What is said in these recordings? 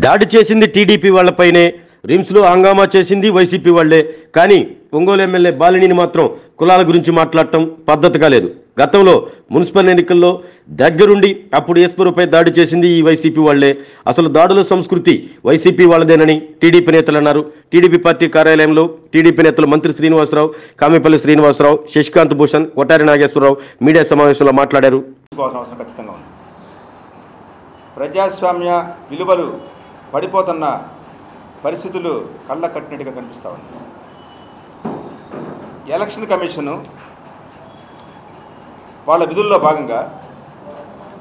దాడి చేసింది టీడీపీ వాళ్ళపైనే, రిమ్స్లో హంగామా చేసింది వైసీపీ వాళ్లే. కానీ ఒంగోలు ఎమ్మెల్యే బాలినేని మాత్రం కులాల గురించి మాట్లాడటం పద్ధతిగా లేదు. గతంలో మున్సిపల్ ఎన్నికల్లో దగ్గరుండి అప్పుడు ఈశ్వరుపై దాడి చేసింది ఈ వైసీపీ వాళ్లే. అసలు దాడుల సంస్కృతి వైసీపీ వాళ్ళదేనని టీడీపీ నేతలు అన్నారు. టీడీపీ పార్టీ కార్యాలయంలో టీడీపీ నేతలు మంత్రి శ్రీనివాసరావు, కామెపల్లి శ్రీనివాసరావు, శశికాంత్ భూషణ్, కొట్టారి నాగేశ్వరరావు మీడియా సమావేశంలో మాట్లాడారు. ప్రజాస్వామ్య విలువలు పడిపోతున్న పరిస్థితులు కళ్ళ కట్టినట్టుగా కనిపిస్తూ ఉన్నాయి. ఎలక్షన్ కమిషను వాళ్ళ విధుల్లో భాగంగా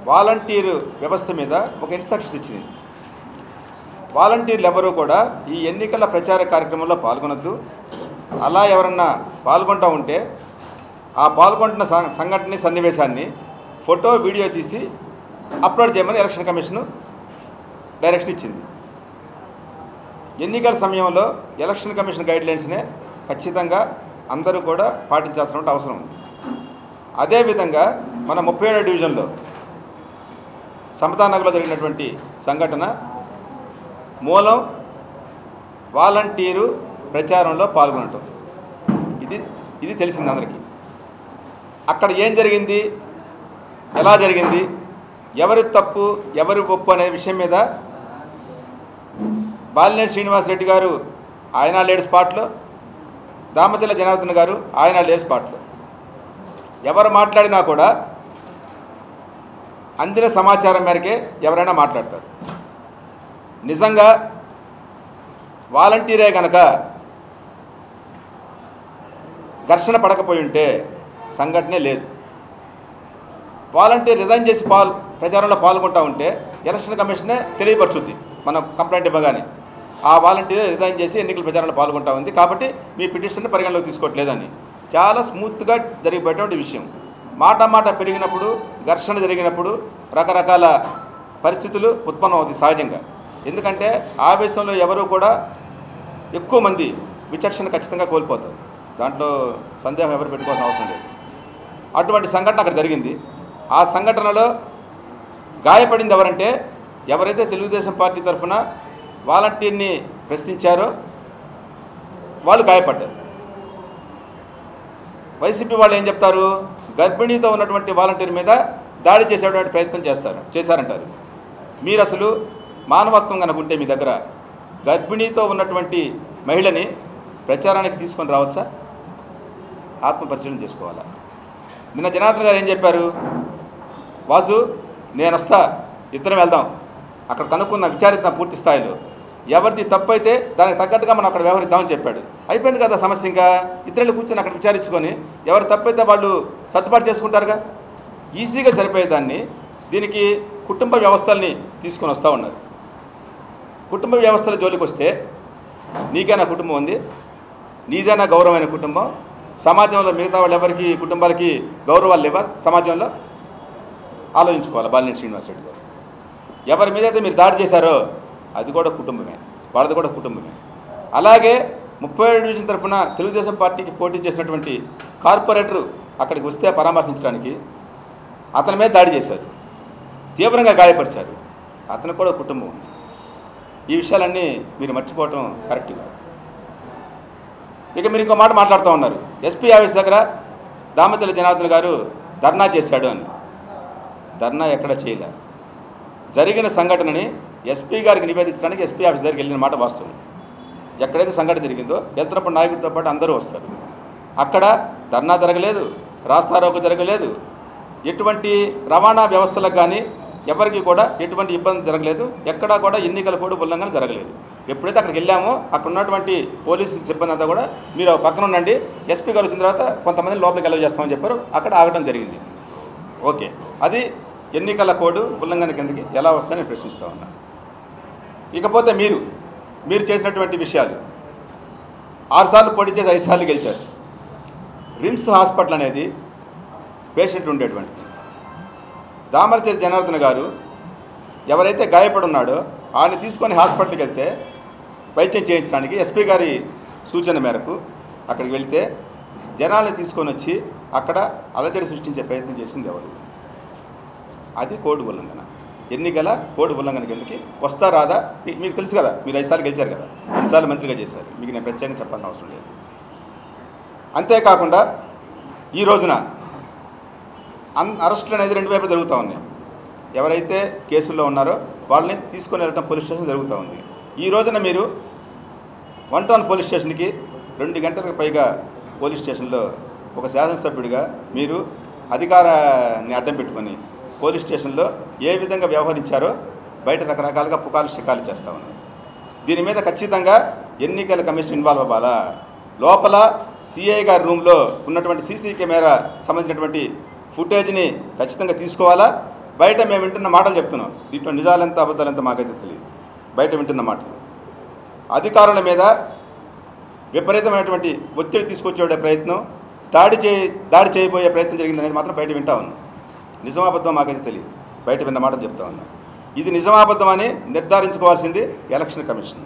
వాలంటీరు వ్యవస్థ మీద ఒక ఇన్స్ట్రక్షన్స్ ఇచ్చింది. వాలంటీర్లు ఎవరూ కూడా ఈ ఎన్నికల ప్రచార కార్యక్రమంలో పాల్గొనొద్దు. అలా ఎవరన్నా పాల్గొంటూ ఉంటే ఆ పాల్గొంటున్న సంఘటన సన్నివేశాన్ని ఫోటో వీడియో తీసి అప్లోడ్ చేయమని ఎలక్షన్ కమిషను డైరెక్షన్ ఇచ్చింది. ఎన్నికల సమయంలో ఎలక్షన్ కమిషన్ గైడ్లైన్స్నే ఖచ్చితంగా అందరూ కూడా పాటించాల్సిన అవసరం ఉంది. అదేవిధంగా మన 37వ డివిజన్లో సమతానగర్లో జరిగినటువంటి సంఘటన మూలం వాలంటీరు ప్రచారంలో పాల్గొనటం. ఇది తెలిసింది అందరికీ. అక్కడ ఏం జరిగింది, ఎలా జరిగింది, ఎవరి తప్పు ఎవరి ఒప్పు అనే విషయం మీద బాలినేని శ్రీనివాసరెడ్డి గారు ఆయన లేడు స్పాట్లో, దామచర్ల జనార్దన్ గారు ఆయన లేడు స్పాట్లో. ఎవరు మాట్లాడినా కూడా అందిన సమాచారం మేరకే ఎవరైనా మాట్లాడతారు. నిజంగా వాలంటీరే కనుక ఘర్షణ పడకపోయి ఉంటే సంఘటనే లేదు. వాలంటీర్ రిజైన్ చేసి ప్రచారంలో పాల్గొంటూ ఉంటే ఎలక్షన్ కమిషనే తెలియపరుచుద్ది. మనం కంప్లైంట్ ఇవ్వగానే ఆ వాలంటీర్ రిజైన్ చేసి ఎన్నికల ప్రచారంలో పాల్గొంటూ ఉంది కాబట్టి మీ పిటిషన్ పరిగణలోకి తీసుకోవట్లేదని. చాలా స్మూత్గా జరిగిపోయేటువంటి విషయం. మాట పెరిగినప్పుడు, ఘర్షణ జరిగినప్పుడు రకరకాల పరిస్థితులు ఉత్పన్నమవుతాయి సహజంగా. ఎందుకంటే ఆవేశంలో ఎవరు కూడా ఎక్కువ మంది విచక్షణ ఖచ్చితంగా కోల్పోతారు. దాంట్లో సందేహం ఎవరు పెట్టుకోవాల్సిన అవసరం లేదు. అటువంటి సంఘటన అక్కడ జరిగింది. ఆ సంఘటనలో గాయపడింది ఎవరంటే ఎవరైతే తెలుగుదేశం పార్టీ తరఫున వాలంటీర్ని ప్రశ్నించారో వాళ్ళు గాయపడ్డారు. వైసీపీ వాళ్ళు ఏం చెప్తారు, గర్భిణీతో ఉన్నటువంటి వాలంటీర్ మీద దాడి చేసేటువంటి ప్రయత్నం చేశారంటారు. మీరు అసలు మానవత్వం కనుకుంటే మీ దగ్గర గర్భిణీతో ఉన్నటువంటి మహిళని ప్రచారానికి తీసుకొని రావచ్చా? ఆత్మపరిశీలన చేసుకోవాలా? నిన్న జనార్దన్ గారు ఏం చెప్పారు, వాసు నేను వస్తా, ఇద్దరం వెళ్దాం, అక్కడ కనుక్కున్న విచారిద్దాం పూర్తి స్థాయిలో, ఎవరిది తప్పు అయితే దానికి తగ్గట్టుగా మనం అక్కడ వ్యవహరిద్దామని చెప్పాడు. అయిపోయింది కదా సమస్య. ఇంకా ఇద్దరు కూర్చొని అక్కడ విచారించుకొని ఎవరు తప్పు అయితే వాళ్ళు సర్దుబాటు చేసుకుంటారుగా, ఈజీగా సరిపోయేదాన్ని. దీనికి కుటుంబ వ్యవస్థల్ని తీసుకొని వస్తూ ఉన్నారు. కుటుంబ వ్యవస్థల జోలికి వస్తే నీకైనా కుటుంబం ఉంది, నీదైనా గౌరవమైన కుటుంబం, సమాజంలో మిగతా వాళ్ళు ఎవరికి కుటుంబాలకి గౌరవాలు లేవా సమాజంలో? ఆలోచించుకోవాలి. బాలినేని శ్రీనివాసరెడ్డి గారు ఎవరి మీద అయితే మీరు దాడి చేశారో అది కూడా కుటుంబమే, వాళ్ళది కూడా కుటుంబమే. అలాగే 37వ డివిజన్ తరఫున తెలుగుదేశం పార్టీకి పోటీ చేసినటువంటి కార్పొరేటరు అక్కడికి వస్తే పరామర్శించడానికి అతని మీద దాడి చేశారు, తీవ్రంగా గాయపరిచారు, అతనికి కూడా కుటుంబం ఉంది. ఈ విషయాలన్నీ మీరు మర్చిపోవటం కరెక్ట్ కాదు. ఇక మీరు ఇంకో మాట మాట్లాడుతూ ఉన్నారు, ఎస్పీ ఆఫీస్ దగ్గర దామచర్ల జనార్దన్ గారు ధర్నా చేశాడు అని. ధర్నా ఎక్కడ చేయలే. జరిగిన సంఘటనని ఎస్పీ గారికి నివేదించడానికి ఎస్పీ ఆఫీస్ దగ్గరికి వెళ్ళిన మాట వాస్తవం. ఎక్కడైతే సంఘటన జరిగిందో వెళ్తున్నప్పుడు నాయకుడితో పాటు అందరూ వస్తారు. అక్కడ ధర్నా జరగలేదు, రాస్తారోకో జరగలేదు, ఎటువంటి రవాణా వ్యవస్థలకు కానీ ఎవరికి కూడా ఎటువంటి ఇబ్బంది జరగలేదు, ఎక్కడా కూడా ఎన్నికల కోడ్ ఉల్లంఘన జరగలేదు. ఎప్పుడైతే అక్కడికి వెళ్ళామో అక్కడ ఉన్నటువంటి పోలీసు సిబ్బంది అంతా కూడా మీరు పక్కన ఉండండి, ఎస్పీ గారు వచ్చిన తర్వాత కొంతమంది లోపలికి అలౌ చేస్తామని చెప్పారు. అక్కడ ఆగడం జరిగింది. ఓకే, అది ఎన్నికల కోడ్ ఉల్లంఘన కిందకి ఎలా వస్తాయని ప్రశ్నిస్తూ ఉన్నా. ఇకపోతే మీరు చేసినటువంటి విషయాలు, 6 సార్లు పోటీ చేసి 5 సార్లు గెలిచారు. రిమ్స్ హాస్పిటల్ అనేది పేషెంట్ ఉండేటువంటిది. దామచర్ల జనార్దన్ గారు ఎవరైతే గాయపడి ఉన్నాడో ఆయన తీసుకొని హాస్పిటల్కి వెళ్తే వైద్యం చేయించడానికి ఎస్పీ గారి సూచన మేరకు అక్కడికి వెళితే జనాల్ని తీసుకొని వచ్చి అక్కడ అలజడి సృష్టించే ప్రయత్నం చేసింది ఎవరు? అది కోడ్ ఉల్లంఘన. ఎన్నికల కోడ్ ఉల్లంఘన కిందకి వస్తా రాదా మీకు తెలుసు కదా. మీరు 5 సార్లు గెలిచారు కదా, 2 సార్లు మంత్రిగా చేశారు. మీకు నేను ప్రత్యేకంగా చెప్పాల్సిన అవసరం లేదు. అంతేకాకుండా ఈ రోజున అరెస్టులు అనేది 2 వైపులు జరుగుతూ ఉన్నాయి. ఎవరైతే కేసుల్లో ఉన్నారో వాళ్ళని తీసుకొని వెళ్ళడం పోలీస్ స్టేషన్ జరుగుతూ ఉంది. ఈ రోజున మీరు 1 టౌన్ పోలీస్ స్టేషన్కి 2 గంటలకు పైగా పోలీస్ స్టేషన్లో ఒక శాసనసభ్యుడిగా మీరు అధికారాన్ని అడ్డం పెట్టుకొని పోలీస్ స్టేషన్లో ఏ విధంగా వ్యవహరించారో బయట రకరకాలుగా పుకార్లు షికార్లు చేస్తూ ఉన్నాయి. దీని మీద ఖచ్చితంగా ఎన్నికల కమిషన్ ఇన్వాల్వ్ అవ్వాలా. లోపల సిఐ గారి రూమ్లో ఉన్నటువంటి సీసీ కెమెరా సంబంధించినటువంటి ఫుటేజ్ని ఖచ్చితంగా తీసుకోవాలా. బయట మేము వింటున్న మాటలు చెప్తున్నాం, దీంట్లో నిజాలెంత అబద్ధాలెంత మాకైతే తెలియదు. బయట వింటున్న మాటలు అధికారుల మీద విపరీతమైనటువంటి ఒత్తిడి తీసుకొచ్చే ప్రయత్నం, దాడి చేయబోయే ప్రయత్నం జరిగిందనేది మాత్రం బయట వింటా ఉన్నాం. నిజమాబద్ధం మాకైతే తెలియదు, బయట విన్న మాటలు చెప్తా ఉన్నాం. ఇది నిజమాబద్ధం అని నిర్ధారించుకోవాల్సింది ఎలక్షన్ కమిషన్.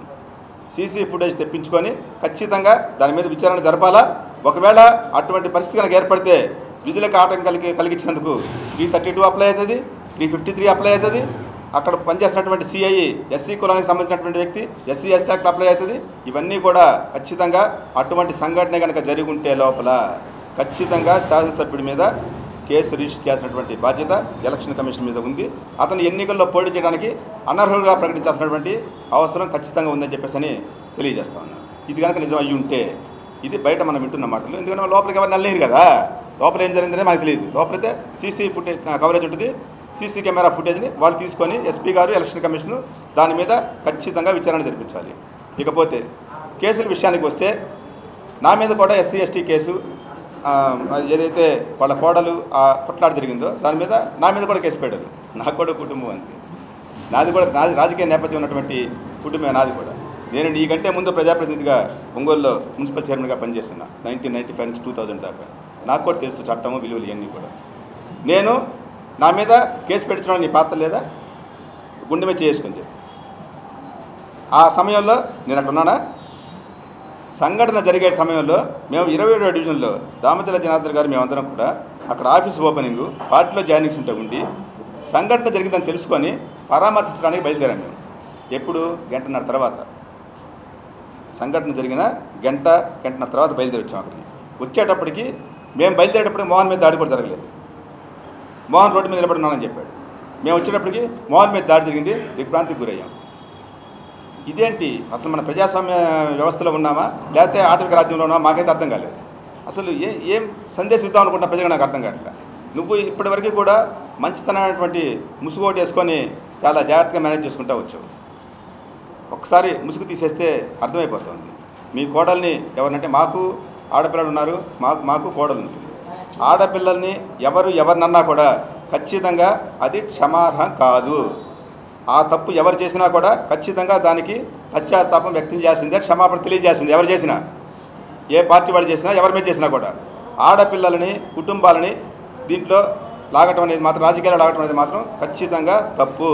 సీసీ ఫుటేజ్ తెప్పించుకొని ఖచ్చితంగా దాని మీద విచారణ జరపాలా. ఒకవేళ అటువంటి పరిస్థితి కనుక ఏర్పడితే విధులకు ఆటంకం కలిగించినందుకు 332 అప్లై అవుతుంది, 353 అప్లై అవుతుంది. అక్కడ పనిచేస్తున్నటువంటి సిఐ ఎస్సీ కులానికి సంబంధించినటువంటి వ్యక్తి ఎస్సీ ఎస్టీ యాక్ట్ అప్లై అవుతుంది. ఇవన్నీ కూడా ఖచ్చితంగా అటువంటి సంఘటన కనుక జరిగి ఉంటే లోపల ఖచ్చితంగా శాసనసభ్యుడి మీద కేసు రిజిస్టర్ చేసినటువంటి బాధ్యత ఎలక్షన్ కమిషన్ మీద ఉంది. అతను ఎన్నికల్లో పోటీ చేయడానికి అనర్హులుగా ప్రకటించాల్సినటువంటి అవసరం ఖచ్చితంగా ఉందని చెప్పేసి తెలియజేస్తా ఉన్నాను. ఇది కనుక నిజం అయ్యి ఉంటే, ఇది బయట మనం వింటున్న మాటలు. ఎందుకంటే లోపలికి ఎవరు నల్లేరు కదా, లోపల ఏం జరిగిందనే మనకు తెలియదు. లోపలైతే సీసీ ఫుటేజ్ కవరేజ్ ఉంటుంది, సీసీ కెమెరా ఫుటేజ్ని వాళ్ళు తీసుకొని ఎస్పీ గారు ఎలక్షన్ కమిషన్ దాని మీద ఖచ్చితంగా విచారణ జరిపించాలి. ఇకపోతే కేసుల విషయానికి వస్తే నా మీద కూడా ఎస్సీ ఎస్టీ కేసు ఏదైతే వాళ్ళ కోడలు కొట్లాట జరిగిందో దాని మీద నా మీద కూడా కేసు పెట్టారు. నాకు కూడా కుటుంబం అంతే, నాది రాజకీయ నేపథ్యం ఉన్నటువంటి కుటుంబమే నాది కూడా. నేను నీకంటే ముందు ప్రజాప్రతినిధిగా ఒంగోలులో మున్సిపల్ చైర్మన్గా పనిచేస్తున్నా 1995 నుంచి 2000 దాకా. నాకు కూడా తెలుసు చట్టము విలువలు ఇవన్నీ కూడా. నేను నా మీద కేసు పెట్టించడం నీ పాత్ర లేదా, గుండె మీద చేసుకుని చెప్పి ఆ సమయంలో నేను అక్కడ ఉన్నానా. సంఘటన జరిగే సమయంలో మేము 27వ డివిజన్లో దామచల జనార్దన్ గారు మేమందరం కూడా అక్కడ ఆఫీస్ ఓపెనింగ్ పార్టీలో జాయినింగ్స్ ఉంటే ఉండి సంఘటన జరిగిందని తెలుసుకొని పరామర్శించడానికి బయలుదేరాం మేము. ఎప్పుడు 1.5 గంటల తర్వాత, సంఘటన జరిగిన గంటన్నర తర్వాత బయలుదేరి వచ్చాం. అక్కడికి వచ్చేటప్పటికి మేము బయలుదేరేటప్పటికి మోహన్ మీద దాడి కూడా జరగలేదు. మోహన్ రోడ్డు మీద నిలబడున్నానని చెప్పాడు. మేము వచ్చేటప్పటికి మోహన్ మీద దాడి జరిగింది, దిగ్భ్రాంతికి గురయ్యాం. ఇదేంటి అసలు మన ప్రజాస్వామ్య వ్యవస్థలో ఉన్నామా లేకపోతే ఆటవిక రాజ్యంలో ఉన్నామా మాకైతే అర్థం కాలేదు. అసలు ఏం సందేశం ఇద్దాం అనుకుంటున్నా ప్రజలు నాకు అర్థం కావట్లేదు. నువ్వు ఇప్పటివరకు కూడా మంచితనమైనటువంటి ముసుగోటు వేసుకొని చాలా జాగ్రత్తగా మేనేజ్ చేసుకుంటూ వచ్చావు. ఒక్కసారి ముసుగు తీసేస్తే అర్థమైపోతుంది. మీ కోడల్ని ఎవరినంటే మాకు ఆడపిల్లలు ఉన్నారు, మాకు కోడలు ఉంది. ఆడపిల్లల్ని ఎవరినన్నా కూడా ఖచ్చితంగా అది క్షమార్హం కాదు. ఆ తప్పు ఎవరు చేసినా కూడా ఖచ్చితంగా దానికి పశ్చాత్తాపం వ్యక్తం చేసిందే, క్షమాపణ తెలియజేసింది. ఎవరు చేసినా, ఏ పార్టీ వాళ్ళు చేసినా, ఎవరి మీద చేసినా కూడా ఆడపిల్లలని కుటుంబాలని దీంట్లో లాగటం అనేది మాత్రం, రాజకీయాలు లాగటం అనేది మాత్రం ఖచ్చితంగా తప్పు.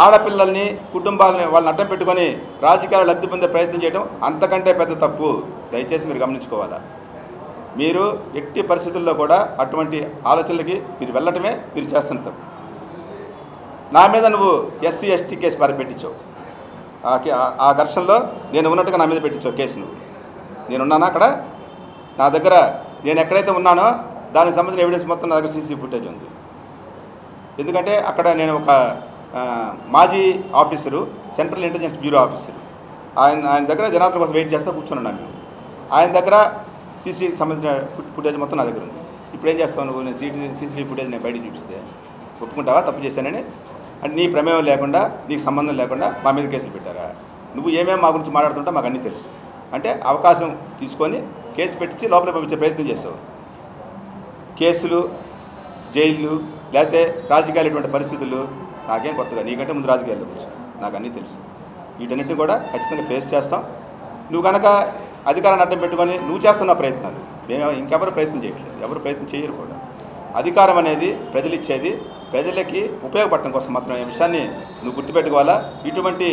ఆడపిల్లల్ని కుటుంబాలని వాళ్ళని అడ్డం పెట్టుకొని రాజకీయాలు లబ్ధి పొందే ప్రయత్నం చేయడం అంతకంటే పెద్ద తప్పు. దయచేసి మీరు గమనించుకోవాలా. మీరు ఎట్టి పరిస్థితుల్లో కూడా అటువంటి ఆలోచనలకి మీరు వెళ్ళటమే మీరు చేస్తున్న తప్పు. నా మీద నువ్వు ఎస్సీ ఎస్టీ కేసు పెట్టించావు. ఆ ఘర్షణలో నేను ఉన్నట్టుగా నా మీద పెట్టించావు కేసు. నేనున్నానా అక్కడ? నా దగ్గర నేను ఎక్కడైతే ఉన్నానో దానికి సంబంధించిన ఎవిడెన్స్ మొత్తం నా దగ్గర సీసీ ఫుటేజ్ ఉంది. ఎందుకంటే అక్కడ నేను ఒక మాజీ officer, central intelligence bureau officer, ఆయన దగ్గర జనార్దన్ కోసం వెయిట్ చేస్తూ కూర్చున్నాను. నేను ఆయన దగ్గర సీసీ సంబంధించిన ఫుటేజ్ మొత్తం నా దగ్గర ఉంది. ఇప్పుడు ఏం చేస్తావు నువ్వు? నేను సీసీటీవీ ఫుటేజ్ నేను బయటకు చూపిస్తే ఒప్పుకుంటావా తప్పు చేశానని? అంటే నీ ప్రమేయం లేకుండా, నీకు సంబంధం లేకుండా మా మీద కేసులు పెట్టారా? నువ్వు ఏమేమి మా గురించి మాట్లాడుతుంటా మాకు అన్నీ తెలుసు. అంటే అవకాశం తీసుకొని కేసు పెట్టించి లోపల పంపించే ప్రయత్నం చేస్తావు. కేసులు, జైళ్ళు, లేకపోతే రాజకీయాలు ఇటువంటి పరిస్థితులు నాకేం కొత్తగా, నీకంటే ముందు రాజకీయాల్లో కూర్చొని నాకు అన్నీ తెలుసు. వీటన్నిటిని కూడా ఖచ్చితంగా ఫేస్ చేస్తాం. నువ్వు కనుక అధికారాన్ని అడ్డం పెట్టుకొని నువ్వు చేస్తున్న ప్రయత్నాలు మేము ఇంకెవరు ప్రయత్నం చేయట్లేదు, ఎవరు ప్రయత్నం చేయరు కూడా. అధికారం అనేది ప్రజలు ఇచ్చేది, ప్రజలకి ఉపయోగపడటం కోసం మాత్రం. ఈ విషయాన్ని నువ్వు గుర్తుపెట్టుకోవాలా. ఇటువంటి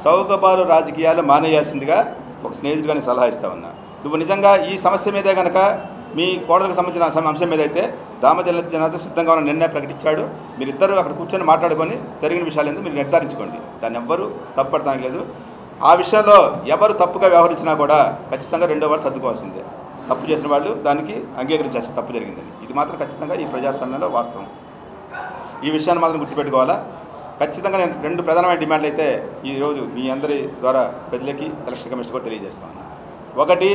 చౌకబారు రాజకీయాలు మానేయాల్సిందిగా ఒక స్నేహితుడిగా నేను సలహా ఇస్తా ఉన్నా. నువ్వు నిజంగా ఈ సమస్య మీదే కనుక, మీ కోడలకు సంబంధించిన అంశం మీద అయితే జనార్దన్ సిద్ధంగా ఉన్న నిర్ణయం ప్రకటించాడు. మీరిద్దరూ అక్కడ కూర్చొని మాట్లాడుకొని జరిగిన విషయాలు ఎందుకు మీరు నిర్ధారించుకోండి. దాన్ని ఎవ్వరూ తప్పుపడటానికి లేదు. ఆ విషయంలో ఎవరు తప్పుగా వ్యవహరించినా కూడా ఖచ్చితంగా రెండో వారు సర్దుకోవాల్సిందే. తప్పు చేసిన వాళ్ళు దానికి అంగీకరించాల్సి తప్పు జరిగిందని. ఇది మాత్రం ఖచ్చితంగా ఈ ప్రజాస్వామ్యంలో వాస్తవం. ఈ విషయాన్ని మాత్రం గుర్తుపెట్టుకోవాలా. ఖచ్చితంగా నేను 2 ప్రధానమైన డిమాండ్లు అయితే ఈరోజు మీ అందరి ద్వారా ప్రజలకి ఎలక్షన్ కమిషన్ కూడా తెలియజేస్తాను. ఒకటి,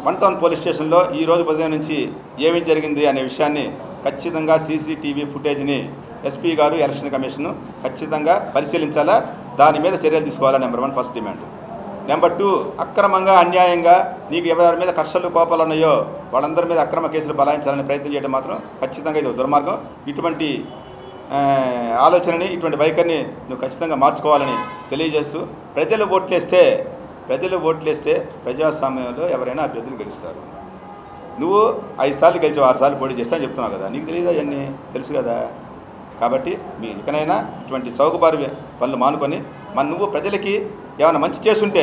1 టౌన్ పోలీస్ స్టేషన్లో ఈరోజు ఉదయం నుంచి ఏమి జరిగింది అనే విషయాన్ని ఖచ్చితంగా సీసీటీవీ ఫుటేజ్ని ఎస్పీ గారు ఎలక్షన్ కమిషన్ ఖచ్చితంగా పరిశీలించాలా, దాని మీద చర్యలు తీసుకోవాలా. Number 1 first demand. నెంబర్ 2, అక్రమంగా అన్యాయంగా నీకు ఎవరి మీద కక్షలు కోపాలు ఉన్నాయో వాళ్ళందరి మీద అక్రమ కేసులు బలాయించాలని ప్రయత్నం చేయడం మాత్రం ఖచ్చితంగా ఇది దుర్మార్గం. ఇటువంటి ఆలోచనని, ఇటువంటి వైఖరిని నువ్వు ఖచ్చితంగా మార్చుకోవాలని తెలియజేస్తూ, ప్రజలు ఓట్లేస్తే ప్రజాస్వామ్యంలో ఎవరైనా అభ్యర్థులు గెలుస్తారు. నువ్వు 5 సార్లు గెలిచావు, 6 సార్లు పోటీ చేస్తా అని చెప్తున్నావు కదా, నీకు తెలియదా అవన్నీ? తెలుసు కదా. కాబట్టి మీ ఇకనైనా ఇటువంటి చౌకబారు పనులు మానుకొని నువ్వు ప్రజలకి ఏమైనా మంచి చేస్తుంటే,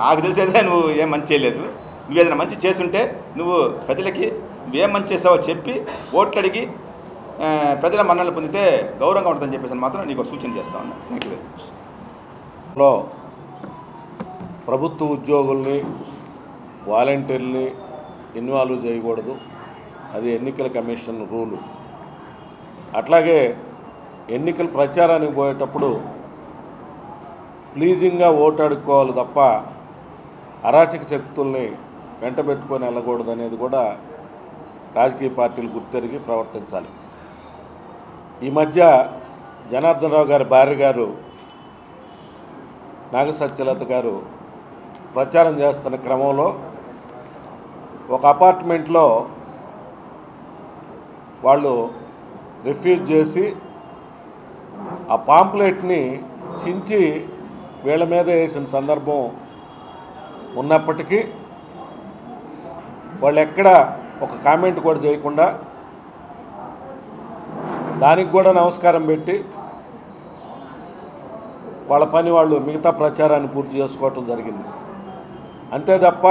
నాకు తెలిసేదే నువ్వు ఏం మంచి చేయలేదు, నువ్వేదైనా మంచి చేస్తుంటే నువ్వు ప్రజలకి నువ్వేం మంచి చేసావో చెప్పి ఓట్లు అడిగి ప్రజల మన్ననలు పొందితే గౌరవంగా ఉంటుందని చెప్పేసి మాత్రం నీకు సూచన చేస్తా ఉన్నా. Thank you very much. ప్రభుత్వ ఉద్యోగుల్ని, వాలంటీర్ని ఇన్వాల్వ్ చేయకూడదు, అది ఎన్నికల కమిషన్ రూలు. అట్లాగే ఎన్నికల ప్రచారానికి పోయేటప్పుడు ప్లీజింగ్గా ఓటు అడుక్కోవాలి తప్ప అరాచక శక్తుల్ని వెంటబెట్టుకొని వెళ్ళకూడదు అనేది కూడా రాజకీయ పార్టీలు గుర్తెరిగి ప్రవర్తించాలి. ఈ మధ్య జనార్దన్ రావు గారి భార్య గారు నాగసత్యలత గారు ప్రచారం చేస్తున్న క్రమంలో ఒక అపార్ట్మెంట్లో వాళ్ళు రిఫ్యూజ్ చేసి ఆ పాంప్లెట్ని చించి వీళ్ళ మీద వేసిన సందర్భం ఉన్నప్పటికీ వాళ్ళు ఎక్కడ ఒక కామెంట్ కూడా చేయకుండా దానికి కూడా నమస్కారం పెట్టి వాళ్ళ పని వాళ్ళు మిగతా ప్రచారాన్ని పూర్తి చేసుకోవటం జరిగింది. అంతే తప్ప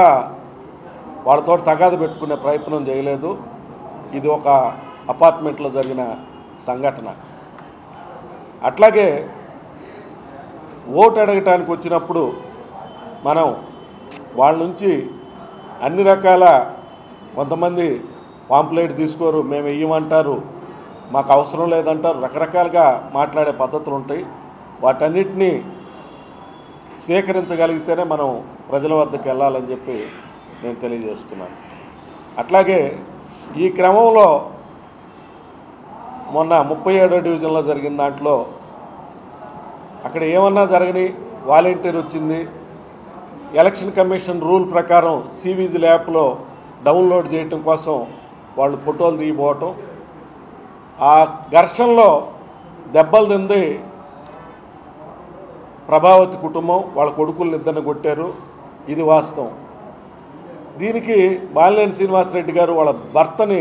వాళ్ళతో తగాద పెట్టుకునే ప్రయత్నం చేయలేదు. ఇది ఒక అపార్ట్మెంట్లో జరిగిన సంఘటన. అట్లాగే ఓటు అడగటానికి వచ్చినప్పుడు మనం వాళ్ళ నుంచి అన్ని రకాల, కొంతమంది పాంప్లెట్ తీసుకోరు, మేము వెయ్యమంటారు, మాకు అవసరం లేదంటారు, రకరకాలుగా మాట్లాడే పద్ధతులు ఉంటాయి. వాటన్నిటినీ స్వీకరించగలిగితేనే మనం ప్రజల వద్దకు వెళ్ళాలని చెప్పి నేను తెలియజేస్తున్నాను. అట్లాగే ఈ క్రమంలో మొన్న 37వ డివిజన్లో జరిగిన దాంట్లో అక్కడ ఏమన్నా జరగని, వాలంటీర్ వచ్చింది, ఎలక్షన్ కమిషన్ రూల్ ప్రకారం సివిజిల్ యాప్లో డౌన్లోడ్ చేయటం కోసం వాళ్ళు ఫోటోలు తీయబోవటం, ఆ ఘర్షణలో దెబ్బలు తింది ప్రభావతి కుటుంబం, వాళ్ళ కొడుకుల్ని ఇద్దరిని కొట్టారు. ఇది వాస్తవం. దీనికి బాలినేని శ్రీనివాసరెడ్డి గారు వాళ్ళ భర్తని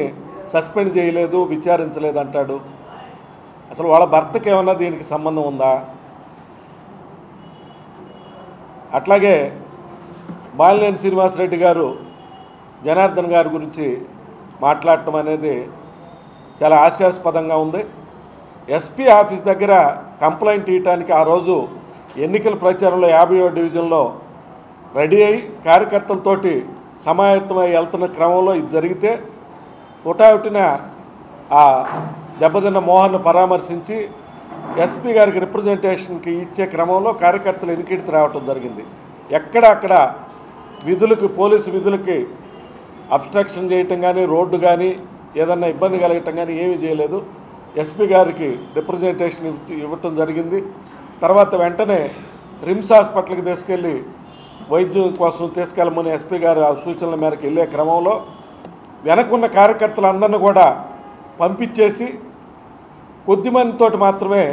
సస్పెండ్ చేయలేదు, విచారించలేదు అంటాడు. అసలు వాళ్ళ భర్తకి ఏమన్నా దీనికి సంబంధం ఉందా? అట్లాగే బాలినేని శ్రీనివాసరెడ్డి గారు జనార్దన్ గారి గురించి మాట్లాడటం అనేది చాలా హాస్యాస్పదంగా ఉంది. ఎస్పీ ఆఫీస్ దగ్గర కంప్లైంట్ ఇవ్వటానికి ఆ రోజు ఎన్నికల ప్రచారంలో 50వ డివిజన్లో రెడీ అయి కార్యకర్తలతోటి సమాయత్తమై వెళ్తున్న క్రమంలో ఇది జరిగితే హుటాహుటిన ఆ దెబ్బతిన్న మోహన్ను పరామర్శించి ఎస్పీ గారికి రిప్రజెంటేషన్కి ఇచ్చే క్రమంలో కార్యకర్తలు ఎన్నికడికి రావటం జరిగింది. ఎక్కడ అక్కడ విధులకి, పోలీసు విధులకి అబ్స్ట్రక్షన్ చేయటం కానీ, రోడ్డు కానీ ఏదన్నా ఇబ్బంది కలగటం కానీ ఏమీ చేయలేదు. ఎస్పీ గారికి రిప్రజెంటేషన్ ఇవ్వటం జరిగింది. తర్వాత వెంటనే రిమ్స్ హాస్పిటల్కి తీసుకెళ్ళి వైద్యం కోసం తీసుకెళ్ళమని ఎస్పీ గారు ఆ సూచనల మేరకు వెళ్ళే క్రమంలో వెనకున్న కార్యకర్తలందరినీ కూడా పంపించేసి కొద్దిమందితో మాత్రమే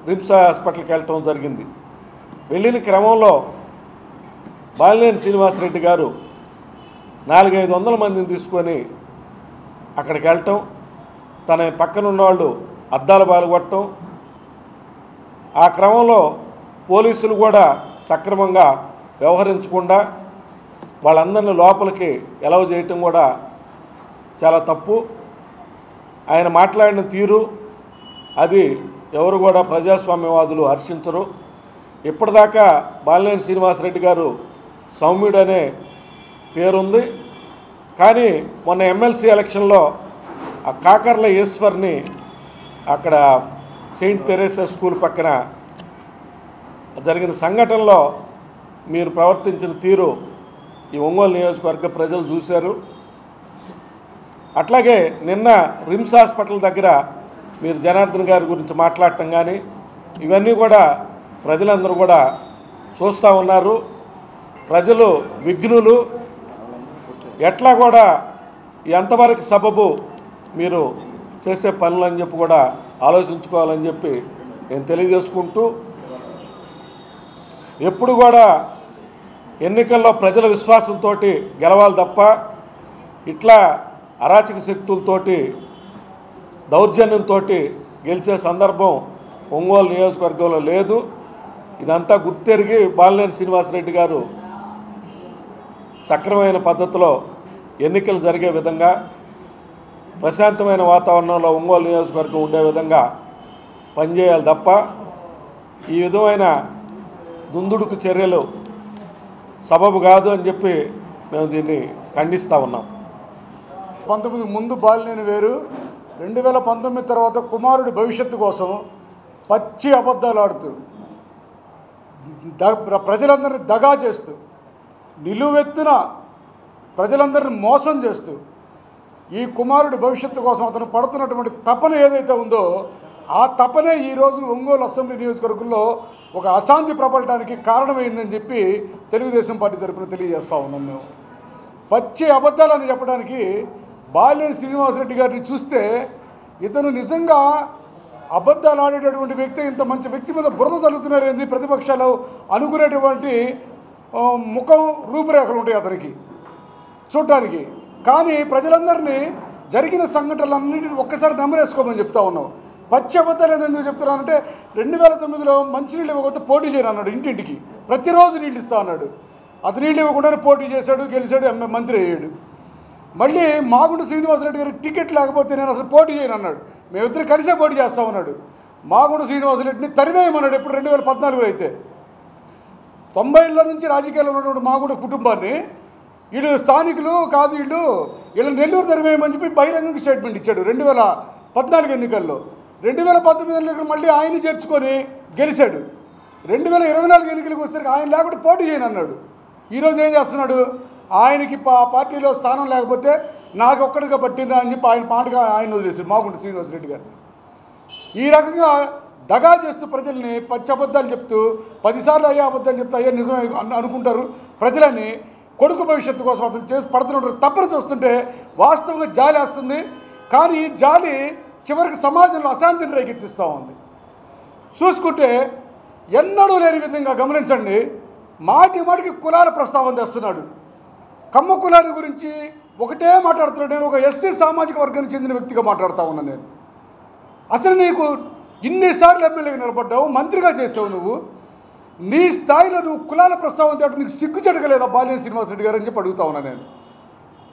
రిమ్స్ హాస్పిటల్కి వెళ్ళటం జరిగింది. వెళ్ళిన క్రమంలో బాలినేని శ్రీనివాసరెడ్డి గారు 400-500 మందిని తీసుకొని అక్కడికి వెళ్ళటం, తన పక్కన ఉన్నవాళ్ళు అద్దాలు బాలుగొట్టడం, ఆ క్రమంలో పోలీసులు కూడా సక్రమంగా వ్యవహరించకుండా వాళ్ళందరినీ లోపలికి ఎలవ్ చేయటం కూడా చాలా తప్పు. ఆయన మాట్లాడిన తీరు అది ఎవరు కూడా ప్రజాస్వామ్యవాదులు హర్షించరు. ఇప్పటిదాకా బాలినేని శ్రీనివాసరెడ్డి గారు సౌమ్యుడు అనే పేరుంది. కానీ మొన్న ఎమ్మెల్సీ ఎలక్షన్లో ఆ కాకర్ల ఈశ్వర్ని అక్కడ సెయింట్ తెరేసా స్కూల్ పక్కన జరిగిన సంఘటనలో మీరు ప్రవర్తించిన తీరు ఈ ఒంగోలు నియోజకవర్గ ప్రజలు చూశారు. అట్లాగే నిన్న రిమ్స్ హాస్పిటల్ దగ్గర మీరు జనార్దన్ గారి గురించి మాట్లాడటం కానీ ఇవన్నీ కూడా ప్రజలందరూ కూడా చూస్తూ ఉన్నారు. ప్రజలు విఘ్నులు. ఎట్లా కూడా ఎంతవరకు సబబు మీరు చేసే పనులు అని చెప్పి కూడా ఆలోచించుకోవాలని చెప్పి నేను తెలియజేసుకుంటూ, ఎప్పుడు కూడా ఎన్నికల్లో ప్రజల విశ్వాసంతో గెలవాలి తప్ప ఇట్లా అరాచక శక్తులతోటి దౌర్జన్యంతో గెలిచే సందర్భం ఒంగోలు నియోజకవర్గంలో లేదు. ఇదంతా గుర్తెరిగి బాలినేని శ్రీనివాసరెడ్డి గారు సక్రమైన పద్ధతిలో ఎన్నికలు జరిగే విధంగా ప్రశాంతమైన వాతావరణంలో ఒంగోలు నియోజకవర్గం ఉండే విధంగా పనిచేయాలి తప్ప ఈ విధమైన దుందుడుకు చర్యలు సబబు కాదు అని చెప్పి మేము దీన్ని ఖండిస్తూ ఉన్నాం. 19 ముందు బాలినేని వేరు, 2019 తర్వాత కుమారుడి భవిష్యత్తు కోసం పచ్చి అబద్ధాలు ఆడుతూ ప్రజలందరినీ దగా చేస్తూ నిలువెత్తున ప్రజలందరినీ మోసం చేస్తూ ఈ కుమారుడి భవిష్యత్తు కోసం అతను పడుతున్నటువంటి తపన ఏదైతే ఉందో ఆ తపనే ఈరోజు ఒంగోలు అసెంబ్లీ నియోజకవర్గంలో ఒక అశాంతి ప్రబలటానికి కారణమైందని చెప్పి తెలుగుదేశం పార్టీ తరఫున తెలియజేస్తూ ఉన్నాం. మేము పచ్చి అబద్ధాలని చెప్పడానికి బాలినేని శ్రీనివాసరెడ్డి గారిని చూస్తే ఇతను నిజంగా అబద్ధాలు ఆడేటటువంటి వ్యక్తి, ఇంత మంచి వ్యక్తి మీద బురద చల్లుతున్నారేంది ప్రతిపక్షాలు అనుకునేటువంటి ముఖం రూపురేఖలు ఉంటాయి అతనికి చూడటానికి. కానీ ప్రజలందరినీ జరిగిన సంఘటనలన్నింటినీ ఒక్కసారి నెమరేసుకోమని చెప్తా ఉన్నాం. పచ్చి అబద్ధాలు ఎందుకు చెప్తున్నానంటే 2009లో మంచినీళ్ళు ఇవ్వకపోతే పోటీ చేయను అన్నాడు. ఇంటింటికి ప్రతిరోజు నీళ్ళు ఇస్తా అన్నాడు. అతను నీళ్ళు ఇవ్వకుండానే పోటీ చేశాడు, గెలిచాడు, మంత్రి అయ్యాడు. మళ్ళీ మాగుంట శ్రీనివాసరెడ్డి గారికి టికెట్ లేకపోతే నేను అసలు పోటీ చేయను అన్నాడు. మేమిద్దరు కలిసే పోటీ చేస్తామన్నాడు. మాగుంట శ్రీనివాసరెడ్డిని తరివేయమన్నాడు. ఎప్పుడు 2014లో అయితే 90ల నుంచి రాజకీయాల్లో ఉన్నటువంటి మాగుంట కుటుంబాన్ని వీళ్ళు స్థానికులు కాదు, వీళ్ళు నెల్లూరు తరివేయమని చెప్పి బహిరంగంగా స్టేట్మెంట్ ఇచ్చాడు 2014 ఎన్నికల్లో. 2019 ఎన్నికలు మళ్ళీ ఆయన్ని చేర్చుకొని గెలిచాడు. 2024 ఎన్నికలకు వచ్చేసరికి ఆయన లేకుండా పోటీ చేయను అన్నాడు. ఈరోజు ఏం చేస్తున్నాడు? ఆయనకి పార్టీలో స్థానం లేకపోతే నాకు ఒక్కడిగా పట్టిందా అని చెప్పి ఆయన పాటగా ఆయన వదిలేశాడు మాగుంట శ్రీనివాసరెడ్డి గారిని. ఈ రకంగా దగా చేస్తూ ప్రజల్ని పచ్చి అబద్ధాలు చెప్తూ 10 సార్లు అయ్యే అబద్ధాలు చెప్తే అయ్యే నిజమే అనుకుంటారు ప్రజలని. కొడుకు భవిష్యత్తు కోసం అతను చేసి పడుతున్న తప్పని చూస్తుంటే వాస్తవంగా జాలి వేస్తుంది. కానీ ఈ జాలి చివరికి సమాజంలో అశాంతిని రేకెత్తిస్తూ ఉంది. చూసుకుంటే ఎన్నడూ లేని విధంగా గమనించండి, మాటికి కులాల ప్రస్తావన తెస్తున్నాడు. కమ్మ కులాన్ని గురించి ఒకటే మాట్లాడుతున్నాడు. నేను ఒక ఎస్సీ సామాజిక వర్గానికి చెందిన వ్యక్తిగా మాట్లాడుతూ ఉన్నాను. నేను అసలు నీకు ఇన్నిసార్లు ఎమ్మెల్యేగా నిలబడ్డావు, మంత్రిగా చేసావు, నువ్వు నీ స్థాయిలో నువ్వు కులాల ప్రస్తావన తేట నీకు సిగ్గు చెడగలేదా బాలినేని శ్రీనివాసరెడ్డి గారు అని చెప్పి అడుగుతా ఉన్నా నేను.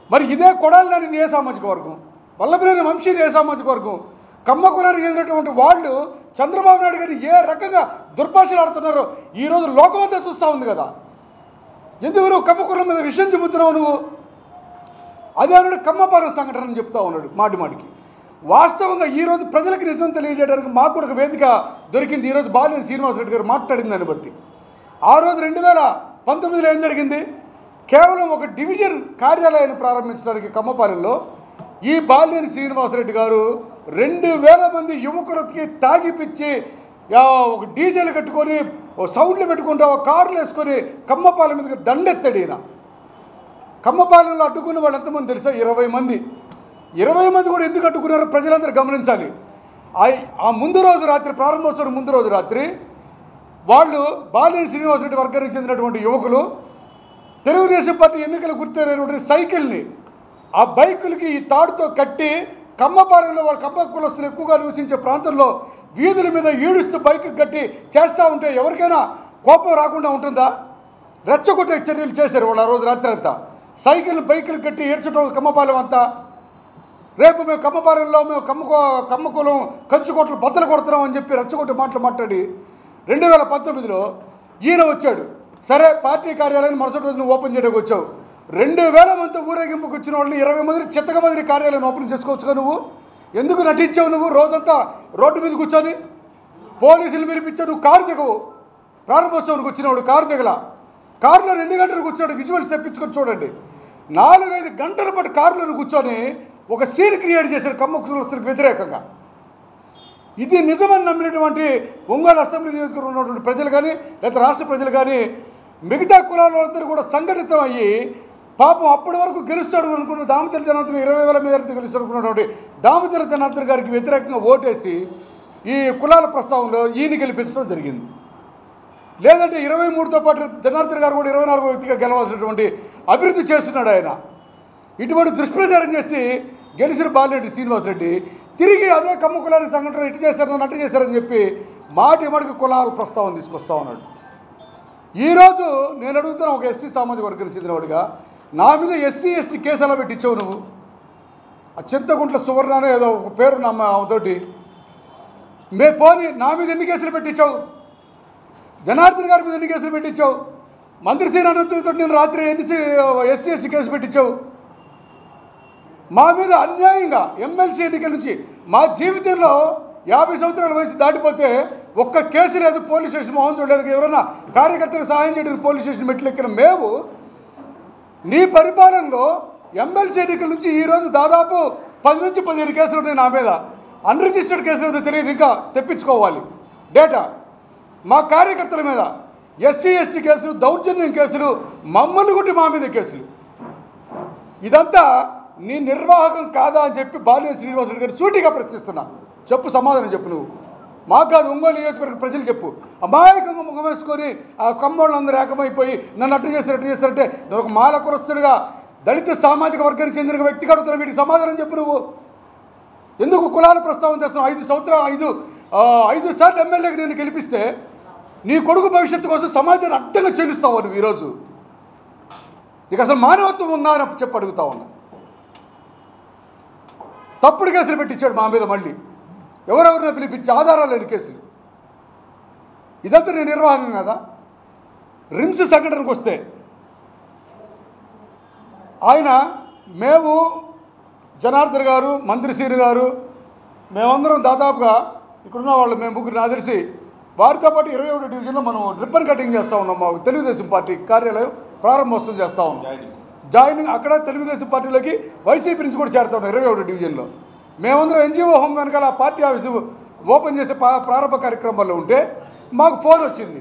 మరి ఇదే కొడాలి ఇది ఏ సామాజిక వర్గం, వల్లభనేని వంశీ ఏ సామాజిక వర్గం, కమ్మ కులానికి చెందినటువంటి వాళ్ళు చంద్రబాబు నాయుడు గారిని ఏ రకంగా దుర్భాషలు ఆడుతున్నారో ఈరోజు లోకమంతా చూస్తూ ఉంది కదా. ఎందుకు నువ్వు కమ్మ కులం మీద విషయం చెబుతున్నావు? నువ్వు అదే అన్నాడు కమ్మపాలెం సంఘటన అని చెప్తా ఉన్నాడు మాటికి. వాస్తవంగా ఈరోజు ప్రజలకు నిజం తెలియజేయడానికి మాకు కూడా ఒక వేదిక దొరికింది. ఈరోజు బాలినేని శ్రీనివాసరెడ్డి గారు మాట్లాడిన దాన్ని బట్టి ఆ రోజు 2019లో ఏం జరిగింది? కేవలం ఒక డివిజన్ కార్యాలయాన్ని ప్రారంభించడానికి కమ్మపాలెంలో ఈ బాలినేని శ్రీనివాసరెడ్డి గారు 2000 మంది యువకులకి తాగిపిచ్చి ఒక డీజేలు కట్టుకొని సౌండ్లు పెట్టుకుంటా కార్లు వేసుకొని కమ్మపాలెం మీదకి దండెత్తాడు. ఈయన కమ్మపాలెంలో అడ్డుకున్న వాళ్ళు ఎంతమంది తెలుసా? 20 మంది. 20 మంది కూడా ఎందుకు అడ్డుకున్నారో ప్రజలందరూ గమనించాలి. ఆ ముందు రోజు రాత్రి, ప్రారంభోత్సవం ముందు రోజు రాత్రి వాళ్ళు బాలినేని శ్రీనివాసరెడ్డి వర్గానికి చెందినటువంటి యువకులు తెలుగుదేశం పార్టీ ఎన్నికల గుర్తైనటువంటి సైకిల్ని ఆ బైకులకి ఈ తాడుతో కట్టి కమ్మపాలెంలో వాళ్ళ కమ్మ కులస్తులు ఎక్కువగా నివసించే ప్రాంతంలో వీధుల మీద ఈడుస్తూ బైక్ కట్టి చేస్తూ ఉంటే ఎవరికైనా కోపం రాకుండా ఉంటుందా? రెచ్చగొట్టే చర్యలు చేశారు వాళ్ళు ఆ రోజు రాత్రి అంతా. సైకిల్ బైకులు కట్టి ఏడ్చడం కమ్మపాలెం అంతా. రేపు మేము కమ్మపాలెంలో మేము కమ్మకులం కంచుకోట్లు బద్దలు కొడుతున్నాం అని చెప్పి రెచ్చగొట్టి మాట్లాడి 2019లో ఈయన వచ్చాడు. సరే పార్టీ కార్యాలయాన్ని మరుసటి రోజున ఓపెన్ చేయడానికి వచ్చావు. 2000 మంది ఊరేగింపుకి వచ్చిన వాళ్ళని 20 మందిని చిత్తకమందిని కార్యాలయాన్ని ఓపెన్ చేసుకోవచ్చుగా. నువ్వు ఎందుకు నటించావు? నువ్వు రోజంతా రోడ్డు మీద కూర్చొని పోలీసులు పిలిపించావు. నువ్వు కారు దిగవు. ప్రారంభోత్సవానికి వచ్చినవాడు కారు దిగల. కారులో 2 గంటలు కూర్చోడు. విజువల్స్ తెప్పించుకొని చూడండి. 4-5 గంటల పాటు కారులో కూర్చొని ఒక సీన్ క్రియేట్ చేశాడు కమ్మకులకు వ్యతిరేకంగా. ఇది నిజమని నమ్మినటువంటి ఒంగోలు అసెంబ్లీ నియోజకవర్గంలో ఉన్నటువంటి ప్రజలు కానీ లేదా రాష్ట్ర ప్రజలు కానీ మిగతా కులాల వాళ్ళందరూ కూడా సంఘటితం అయ్యి పాపం అప్పటి వరకు గెలుస్తాడు అనుకున్న దామచర్ల జనార్దన్ 20,000 మీద గెలుస్తాడు అనుకున్నటువంటి దామచర్ల జనార్దన్ గారికి వ్యతిరేకంగా ఓటేసి ఈ కులాల ప్రస్తావనలో ఈయన గెలిపించడం జరిగింది. లేదంటే 23తో పాటు జనార్దన్ గారు కూడా 24వ వ్యక్తిగా గెలవాల్సినటువంటి అభివృద్ధి చేస్తున్నాడు ఆయన. ఇటువంటి దుష్ప్రచారం చేసి గెలిచిన బాలిరెడ్డి శ్రీనివాసరెడ్డి తిరిగి అదే కమ్మ కులానికి సంఘటన ఇటు చేశారని అటు చేశారని చెప్పి మాటికి కులాల ప్రస్తావన తీసుకొస్తా ఉన్నాడు. ఈరోజు నేను అడుగుతున్న ఒక ఎస్సీ సామాజిక వర్గానికి చెందినవాడిగా నా మీద ఎస్సీ ఎస్టీ కేసు ఎలా పెట్టించావు నువ్వు? ఆ చింతకుంట్ల సువర్ణ అనే ఏదో ఒక పేరు ఆమెతోటి పోనీ నా మీద ఎన్ని కేసులు పెట్టించావు? జనార్దన్ గారి మీద ఎన్ని కేసులు పెట్టించావు? మంత్రిసేన అనంతతో నేను రాత్రి ఎస్సీ ఎస్టీ కేసు పెట్టించావు. మా మీద అన్యాయంగా ఎమ్మెల్సీ ఎన్నికల నుంచి మా జీవితంలో 50 సంవత్సరాల వయసు దాటిపోతే ఒక్క కేసు లేదు. పోలీస్ స్టేషన్ మోహన్ చూడలేదు. ఎవరైనా కార్యకర్తలకు సహాయం చేయడానికి పోలీస్ స్టేషన్ మెట్లెక్కిన మేము నీ పరిపాలనలో ఎమ్మెల్సీ ఎన్నికల నుంచి ఈరోజు దాదాపు 10 నుంచి 15 కేసులు ఉన్నాయి నా మీద. అన్రిజిస్టర్డ్ కేసులు ఏదో తెలియదు, ఇంకా తెప్పించుకోవాలి డేటా. మా కార్యకర్తల మీద ఎస్సీ ఎస్టీ కేసులు, దౌర్జన్యం కేసులు, మమ్మల్ని కొట్టి మా మీద కేసులు. ఇదంతా నీ నిర్వాహకం కాదా అని చెప్పి బాలినేని శ్రీనివాసరెడ్డి గారు సూటిగా ప్రశ్నిస్తున్నా. చెప్పు, సమాధానం చెప్పు. నువ్వు మాకు కాదు, ఒంగోలు నియోజకవర్గ ప్రజలు చెప్పు. అమాయకంగా ముఖం వేసుకొని ఆ కమ్మోళ్ళందరూ ఏకమైపోయి నన్ను అట్టు చేశారంటే నేను ఒక మాల కులస్తుడిగా దళిత సామాజిక వర్గానికి చెందిన వ్యక్తిగా అడుగుతున్నా. వీటికి సమాధానం చెప్పు. నువ్వు ఎందుకు కులాల ప్రస్తావన చేస్తున్నావు? 5 సార్లు ఎమ్మెల్యేకి నేను గెలిపిస్తే నీ కొడుకు భవిష్యత్తు కోసం సమాజాన్ని అడ్డంగా చెల్లిస్తావు నువ్వు. ఈరోజు నీకు అసలు మానవత్వం ఉందా అని చెప్పి అడుగుతా ఉన్నా. తప్పుడు కేసులు పెట్టించాడు మా మీద. మళ్ళీ ఎవరెవరినో పిలిపించి ఆధారాలు లేని కేసులు. ఇదంతా నేను నిర్వాహకం కదా. రిమ్స్ సంఘటనకు వస్తే మేము జనార్దన్ గారు, మంత్రి శ్రీను గారు, మేమందరం దాదాపుగా ఇక్కడున్న వాళ్ళు మేము ముగ్గురు నాకు తెలిసి వారితో పాటు 21వ డివిజన్లో మనం రిబ్బన్ కటింగ్ చేస్తూ ఉన్నాం. మా తెలుగుదేశం పార్టీ కార్యాలయం ప్రారంభోత్సవం చేస్తూ ఉన్నాం. జాయినింగ్ అక్కడ తెలుగుదేశం పార్టీలోకి వైసీపీ నుంచి కూడా చేరుతా ఉన్నాం 21వ డివిజన్లో. మేమందరం ఎన్జిఓ హోమ్ వెనకాల ఆ పార్టీ ఆఫీస్ ఓపెన్ చేసే ప్రారంభ కార్యక్రమాల్లో ఉంటే మాకు ఫోన్ వచ్చింది.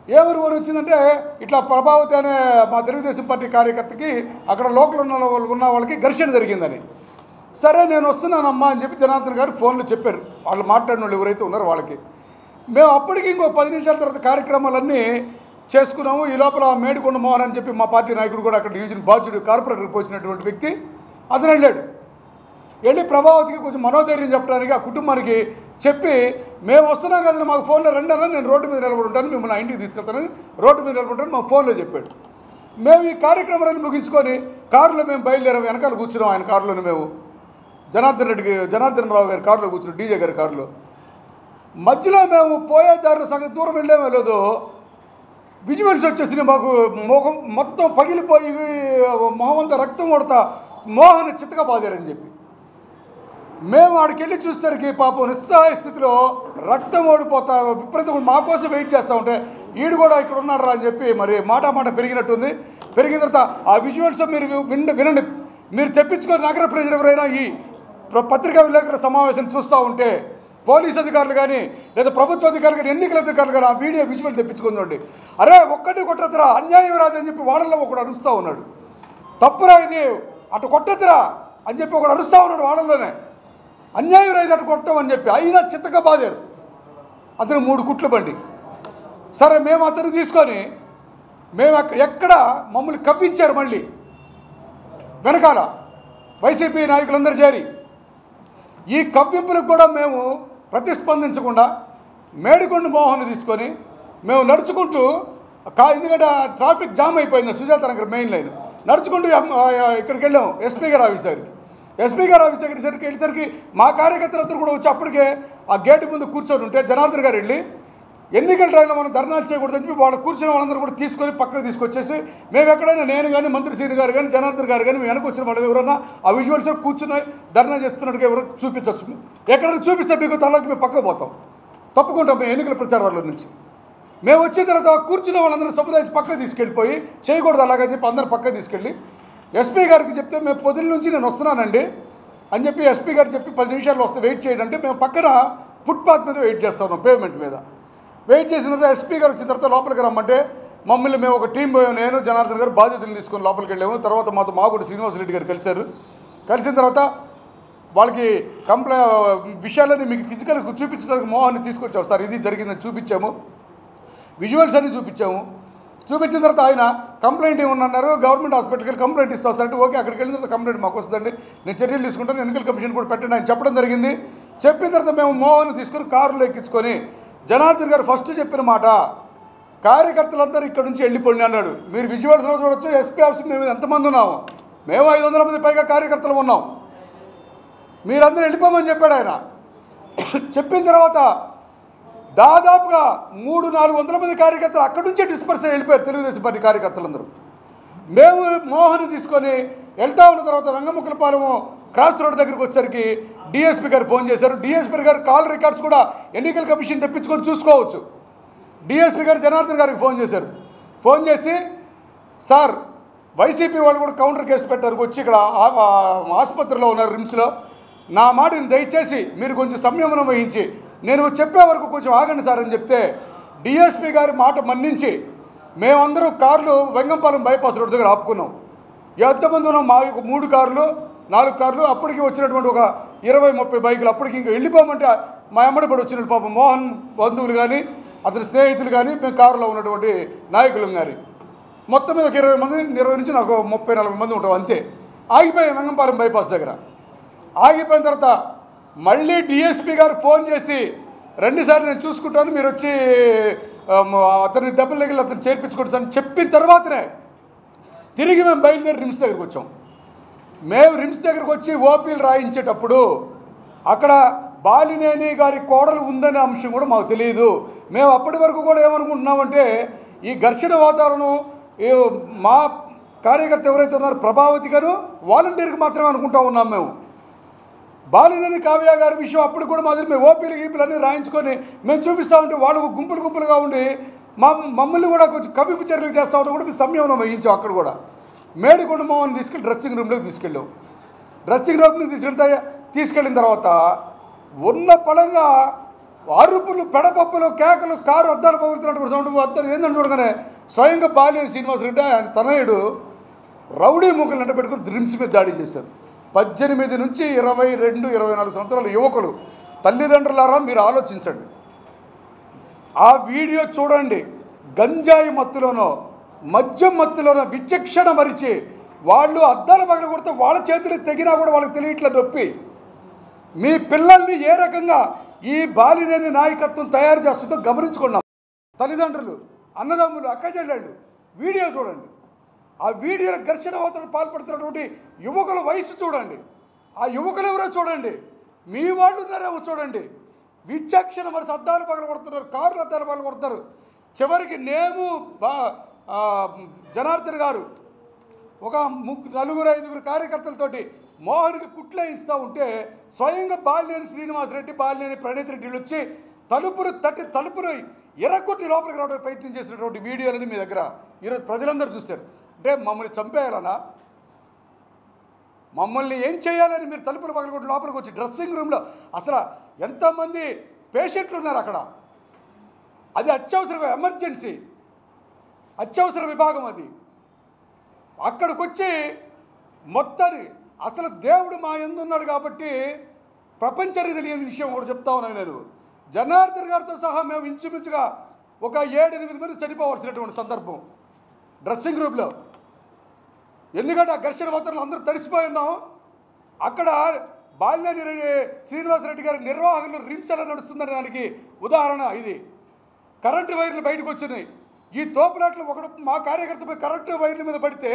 ఎవరు ఫోన్ వచ్చిందంటే ఇట్లా ప్రభావతి అనే మా తెలుగుదేశం పార్టీ కార్యకర్తకి అక్కడ లోకల్ ఉన్న వాళ్ళకి ఘర్షణ జరిగిందని. సరే నేను వస్తున్నానమ్మా అని చెప్పి జనార్దన్ గారు ఫోన్లో చెప్పారు. వాళ్ళు మాట్లాడిన వాళ్ళు ఎవరైతే ఉన్నారో వాళ్ళకి. మేము అప్పటికి ఇంకో 10 నిమిషాల తర్వాత కార్యక్రమాలన్నీ చేసుకున్నాము. ఈ లోపల మేడికొండ మోహన్ అని చెప్పి మా పార్టీ నాయకుడు కూడా అక్కడ డివిజన్ బాధ్యుడు కార్పొరేటర్కి పోసినటువంటి వ్యక్తి అతను వెళ్ళాడు. వెళ్ళి ప్రభావతికి కొంచెం మనోధైర్యం చెప్పడానికి ఆ కుటుంబానికి చెప్పి మేము వస్తున్నాం కదా, మాకు ఫోన్లో రండి అన్న, నేను రోడ్డు మీద నిలబడి ఉంటాను, మిమ్మల్ని ఇంటికి తీసుకెళ్తానని రోడ్డు మీద నిలబడి మా ఫోన్లో చెప్పాడు. మేము ఈ కార్యక్రమాలను ముగించుకొని కారులో మేము బయలుదేరాము. వెనకాల కూర్చున్నాం ఆయన కారులోనే. మేము జనార్దన్ రావు గారి కారులో కూర్చున్నాం, డీజే గారి కారులో. మధ్యలో మేము పోయే దారిలో సగం దూరం వెళ్ళామో లేదో విజువల్స్ వచ్చేసినాయి. మాకు మొహం మొత్తం పగిలిపోయి మొహం అంతా రక్తం కొడతా మోహన్ చిత్తగా బాధారని చెప్పి మేము ఆడికి వెళ్ళి చూసేసరికి పాపం నిస్సహాయ స్థితిలో రక్తం ఓడిపోతా విపరీతంగా మా కోసం వెయిట్ చేస్తూ ఉంటే ఈడు కూడా ఇక్కడ ఉన్నాడు రా అని చెప్పి మరి మాట పెరిగినట్టుంది. పెరిగిన తర్వాత ఆ విజువల్స్ మీరు వినండి. మీరు తెప్పించుకొని నగర ప్రజలు ఎవరైనా ఈ పత్రికా విలేకరుల సమావేశం చూస్తూ ఉంటే పోలీస్ అధికారులు కానీ లేదా ప్రభుత్వ అధికారులు కానీ ఎన్నికల అధికారులు కానీ ఆ వీడియో విజువల్ తెప్పించుకుందండి. అరే ఒక్కటి కొట్టద్దురా, అన్యాయం రాదని చెప్పి వాళ్ళల్లో ఒకడు అరుస్తూ ఉన్నాడు. తప్పురా ఇది, అటు కొట్టద్దురా అని చెప్పి ఒకడు అరుస్తూ ఉన్నాడు వాళ్ళల్లోనే. అన్యాయం రాదు అటు కొట్టం అని చెప్పి అయినా చిత్తగా బాధారు. అతను 3 కుట్లు బండి. సరే మేము అతను తీసుకొని మేము ఎక్కడ మమ్మల్ని కవ్వించారు. మళ్ళీ వెనకాల వైసీపీ నాయకులందరూ చేరి ఈ కవ్వింపులకు కూడా మేము ప్రతిస్పందించకుండా మేడికొండ మోహన్ తీసుకొని మేము నడుచుకుంటూ ఎందుకంటే ట్రాఫిక్ జామ్ అయిపోయింది సుజాత నగర్ మెయిన్ లైన్. నడుచుకుంటూ ఇక్కడికి వెళ్ళాం ఎస్పీ గారి ఆఫీస్ దగ్గరికి. ఎస్పీ గారు ఆఫీస్ దగ్గరికి వెళ్ళేసరికి మా కార్యకర్తలందరూ కూడా వచ్చి అప్పటికే ఆ గేటు ముందు కూర్చొని ఉంటే జనార్దన్ గారు వెళ్ళి ఎన్నికల టైంలో మనం ధర్నాలు చేయకూడదని చెప్పి వాళ్ళు కూర్చున్న వాళ్ళందరూ కూడా తీసుకొని పక్కకు తీసుకొచ్చేసి మేము ఎక్కడైనా నేను కానీ మంత్రి శ్రీని గారు కానీ జనార్దన్ గారు కానీ మేము వెనక వచ్చిన వాళ్ళు ఎవరైనా ఆ విజువల్స్ కూర్చుని ధర్నా చేస్తున్నట్టుగా ఎవరు చూపించవచ్చు. ఎక్కడైనా చూపిస్తే మీకు తలకి మేము పక్కకు పోతాం, తప్పుకుంటాం మేము ఎన్నికల ప్రచారాల నుంచి. మేము వచ్చిన తర్వాత కూర్చున్న వాళ్ళందరూ సముదాయించి పక్కకు తీసుకెళ్ళిపోయి చేయకూడదు అలాగని చెప్పి అందరూ పక్కకు తీసుకెళ్ళి ఎస్పీ గారికి చెప్తే మేము పొద్దున్న నుంచి నేను వస్తున్నానండి అని చెప్పి ఎస్పీ గారు చెప్పి 10 నిమిషాల్లో వస్తే వెయిట్ చేయండి అంటే మేము పక్కన ఫుట్పాత్ మీద వెయిట్ చేస్తా ఉన్నాం, పేమెంట్ మీద వెయిట్ చేసిన తర్వాత ఎస్పీ గారు వచ్చిన తర్వాత లోపలికి రమ్మంటే మమ్మల్ని మేము ఒక టీం నేను జనార్దన్ గారు బాధ్యతలు తీసుకొని లోపలికి వెళ్ళాము. తర్వాత మాతో మాగుడి శ్రీనివాసరెడ్డి గారు కలిశారు. కలిసిన తర్వాత వాళ్ళకి విషయాలని మీకు ఫిజికల్గా చూపించడానికి మోహన్ని తీసుకొచ్చాము. సార్ ఇది జరిగిందని చూపించాము, విజువల్స్ అన్నీ చూపించాము. చూపించిన తర్వాత ఆయన కంప్లైంట్ ఏమన్నారు, గవర్నమెంట్ హాస్పిటల్కి వెళ్ళి కంప్లైంట్ ఇస్తాం సార్ అంటే ఓకే అక్కడికి వెళ్ళిన తర్వాత కంప్లైంట్ మాకు వస్తుందండి, నేను చర్యలు తీసుకుంటాను, ఎన్నికల కమిషన్ కూడా పెట్టండి ఆయన చెప్పడం జరిగింది. చెప్పిన తర్వాత మేము మోహన్ తీసుకొని కారులో ఎక్కించుకొని జనార్దన్ గారు ఫస్ట్ చెప్పిన మాట కార్యకర్తలందరూ ఇక్కడ నుంచి వెళ్ళిపోండి అన్నాడు. మీరు విజువల్స్లో చూడొచ్చు, ఎస్పీ ఆఫీస్ మేము ఎంతమంది ఉన్నాము, మేము 500 మంది పైగా కార్యకర్తలు ఉన్నాం, మీరందరూ వెళ్ళిపోమని చెప్పాడు ఆయన. చెప్పిన తర్వాత దాదాపుగా 300-400 మంది కార్యకర్తలు అక్కడి నుంచే డిస్పర్స్ వెళ్ళిపోయారు, తెలుగుదేశం పార్టీ కార్యకర్తలందరూ. మేము మోహన్ తీసుకొని వెళ్తా ఉన్న తర్వాత వెంగముక్కలపాలెం క్రాస్ రోడ్ దగ్గరికి వచ్చేసరికి డిఎస్పీ గారు ఫోన్ చేశారు. డిఎస్పీ గారు కాల్ రికార్డ్స్ కూడా ఎన్నికల కమిషన్ తెప్పించుకొని చూసుకోవచ్చు. డిఎస్పీ గారు జనార్దన్ గారికి ఫోన్ చేశారు. ఫోన్ చేసి సార్ వైసీపీ వాళ్ళు కూడా కౌంటర్ కేసు పెట్టారు, వచ్చి ఇక్కడ ఆసుపత్రిలో ఉన్నారు రిమ్స్లో, నా మాటని దయచేసి మీరు కొంచెం సంయమనం వహించి నేను చెప్పే వరకు కొంచెం ఆగండి సార్ అని చెప్తే డిఎస్పీ గారి మాట మన్నించి మేమందరూ కార్లు వెంగంపాలెం బైపాస్ రోడ్ దగ్గర ఆపుకున్నాం. ఎంతమంది ఉన్నాం, మా 3 కార్లు 4 కార్లు, అప్పటికి వచ్చినటువంటి ఒక 20-30 బైకులు. అప్పటికి ఇంకా వెళ్ళిపోమంటే మా ఎమ్మడిపడి వచ్చిన పాపం మోహన్ బంధువులు కానీ అతని స్నేహితులు కానీ మేము కారులో ఉన్నటువంటి నాయకులు కానీ మొత్తం మీద ఒక 20 మంది 20 నుంచి నాకు 30-40 మంది ఉంటాం అంతే. ఆగిపోయాం వెంగంపాలెం బైపాస్ దగ్గర. ఆగిపోయిన తర్వాత మళ్ళీ డిఎస్పీ గారు ఫోన్ చేసి 2 సార్లు నేను చూసుకుంటాను, మీరు వచ్చి అతని దెబ్బల దగ్గర అతను చేర్పించుకుంటాను అని చెప్పిన తర్వాతనే తిరిగి మేము బయలుదేరి రిమ్స్ దగ్గరికి వచ్చాం. మేము రిమ్స్ దగ్గరికి వచ్చి ఓపీలు రాయించేటప్పుడు అక్కడ బాలినేని గారి కోడలు ఉందనే అంశం కూడా మాకు తెలియదు. మేము అప్పటి వరకు కూడా ఏమనుకుంటున్నామంటే ఈ ఘర్షణ వాతావరణం మా కార్యకర్త ఎవరైతే ఉన్నారో ప్రభావతి గారు వాలంటీర్కి మాత్రమే అనుకుంటా ఉన్నాం. మేము బాలినేని కావ్య గారి విషయం అప్పుడు కూడా మాదిరి మేము ఓపీలు గీపీలు అన్నీ రాయించుకొని మేము చూపిస్తూ ఉంటే వాళ్ళు గుంపులుగా ఉండి మమ్మల్ని కూడా కొంచెం కవింపు చర్యలు చేస్తూ ఉంటే కూడా మేము సంయమనం వహించాం. అక్కడ కూడా మేడికొండ మోహన్ తీసుకెళ్ళి డ్రెస్సింగ్ రూమ్లోకి తీసుకెళ్ళాం. డ్రెస్సింగ్ రూమ్లోకి తీసుకెళ్ళిన తర్వాత ఉన్న పడంగా అరుపులు పెడపప్పులు కేకలు కారు అద్దాలు పగులుతున్నటువంటి సౌండ్ అద్దాలు ఏందని చూడగానే స్వయంగా బాలినేని శ్రీనివాసరెడ్డి ఆయన తనయుడు రౌడీ మూకలు ఎంట పెట్టుకుని రిమ్స్ మీద దాడి చేశారు. 18 నుంచి 22-24 సంవత్సరాల యువకులు. తల్లిదండ్రులారా మీరు ఆలోచించండి, ఆ వీడియో చూడండి. గంజాయి మత్తులోనో మద్యం మత్తులోనో విచక్షణ మరిచి వాళ్ళు అద్దాల పగల కొడితే వాళ్ళ చేతులు తెగినా కూడా వాళ్ళకి తెలియట్లేదు నొప్పి. మీ పిల్లల్ని ఏ రకంగా ఈ బాలినేని నాయకత్వం తయారు చేస్తుందో గమనించుకున్నాం. తల్లిదండ్రులు, అన్నదమ్ములు, అక్కచెల్లెళ్ళు వీడియో చూడండి. ఆ వీడియోలో ఘర్షణ వాతావరణం పాల్పడుతున్నటువంటి యువకుల వయసు చూడండి. ఆ యువకులు ఎవరో చూడండి, మీ వాళ్ళు ఉన్నారేమో చూడండి. విచక్షణ మరి అద్దాలు పగల కొడుతున్నారు, కార్లు అద్దాలు పగల కొడుతున్నారు. చివరికి నేను జనార్దన్ గారు ఒక 4-5 కార్యకర్తలతోటి మోహన్కి కుట్లే ఇస్తూ ఉంటే స్వయంగా బాలినేని శ్రీనివాసరెడ్డి, బాలినేని ప్రణీత్ రెడ్డిలు వచ్చి తలుపులు ఎరగొట్టి లోపలికి రావడానికి ప్రయత్నం చేసినటువంటి వీడియోలని మీ దగ్గర ఈరోజు ప్రజలందరూ చూశారు. అంటే మమ్మల్ని చంపేయాలనా, మమ్మల్ని ఏం చేయాలని మీరు తలుపులు పగలగొట్టి లోపలికి వచ్చి డ్రెస్సింగ్ రూమ్లో అసలు ఎంతమంది పేషెంట్లు ఉన్నారు అక్కడ. అది అత్యవసర ఎమర్జెన్సీ అత్యవసర విభాగం. అది అక్కడికి వచ్చి మొత్తాన్ని అసలు దేవుడు మా ఎందున్నాడు కాబట్టి ప్రపంచానికి తెలియని విషయం కూడా చెప్తా ఉన్నాను నేను. జనార్దన్ గారితో సహా మేము ఇంచుమించుగా ఒక 7-8 మంది చనిపోవాల్సినటువంటి సందర్భం డ్రెస్సింగ్ రూమ్లో. ఎందుకంటే ఆ ఘర్షణ వాతావరణం అందరూ తడిసిపోయి ఉన్నాం. అక్కడ బాలినేని శ్రీనివాసరెడ్డి గారి నిర్వాహకులు రిమ్స్ ఎలా నడుస్తుందనే దానికి ఉదాహరణ ఇది. కరెంటు వైర్లు బయటకు వచ్చినాయి. ఈ తోపులాట్లు ఒకడు మా కార్యకర్తపై కరెంటు వైర్ల మీద పడితే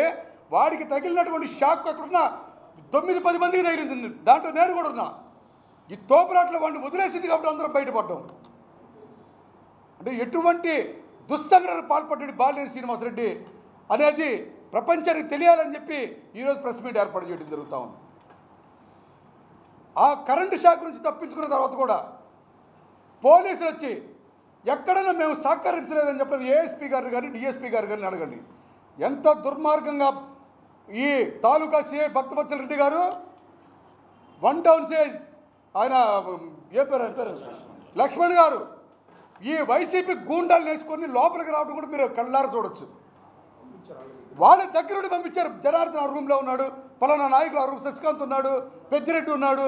వాడికి తగిలినటువంటి షాక్ అక్కడున్న 9-10 మందికి తగిలింది, దాంట్లో నేను కూడా ఉన్నా. ఈ తోపులాట్లో వాడిని వదిలేసింది కాబట్టి అందరం బయటపడ్డాం. అంటే ఎటువంటి దుస్సంఘటన పాల్పడ్డాడు బాలినేని శ్రీనివాసరెడ్డి అనేది ప్రపంచానికి తెలియాలని చెప్పి ఈరోజు ప్రెస్ మీట్ ఏర్పాటు చేయడం జరుగుతూ ఉంది. ఆ కరెంటు షాక్ నుంచి తప్పించుకున్న తర్వాత కూడా పోలీసులు వచ్చి ఎక్కడైనా మేము సహకరించలేదని చెప్పిన ఏఎస్పీ గారు కానీ డిఎస్పీ గారు కానీ అడగండి. ఎంత దుర్మార్గంగా ఈ తాలూకా సిఐ భక్తవత్సల రెడ్డి గారు, 1 టౌన్ సిఐ ఆయన ఏ పేరు లక్ష్మణ్ గారు ఈ వైసీపీ గూండాలు వేసుకొని లోపలికి రావడం కూడా మీరు కళ్ళారా చూడొచ్చు. వాళ్ళ దగ్గర నుండి పంపించారు. జనార్దన్ ఆ రూమ్లో ఉన్నాడు, పలానా నాయకులు ఆ రూమ్, శశికాంత్ ఉన్నాడు, పెద్దిరెడ్డి ఉన్నాడు.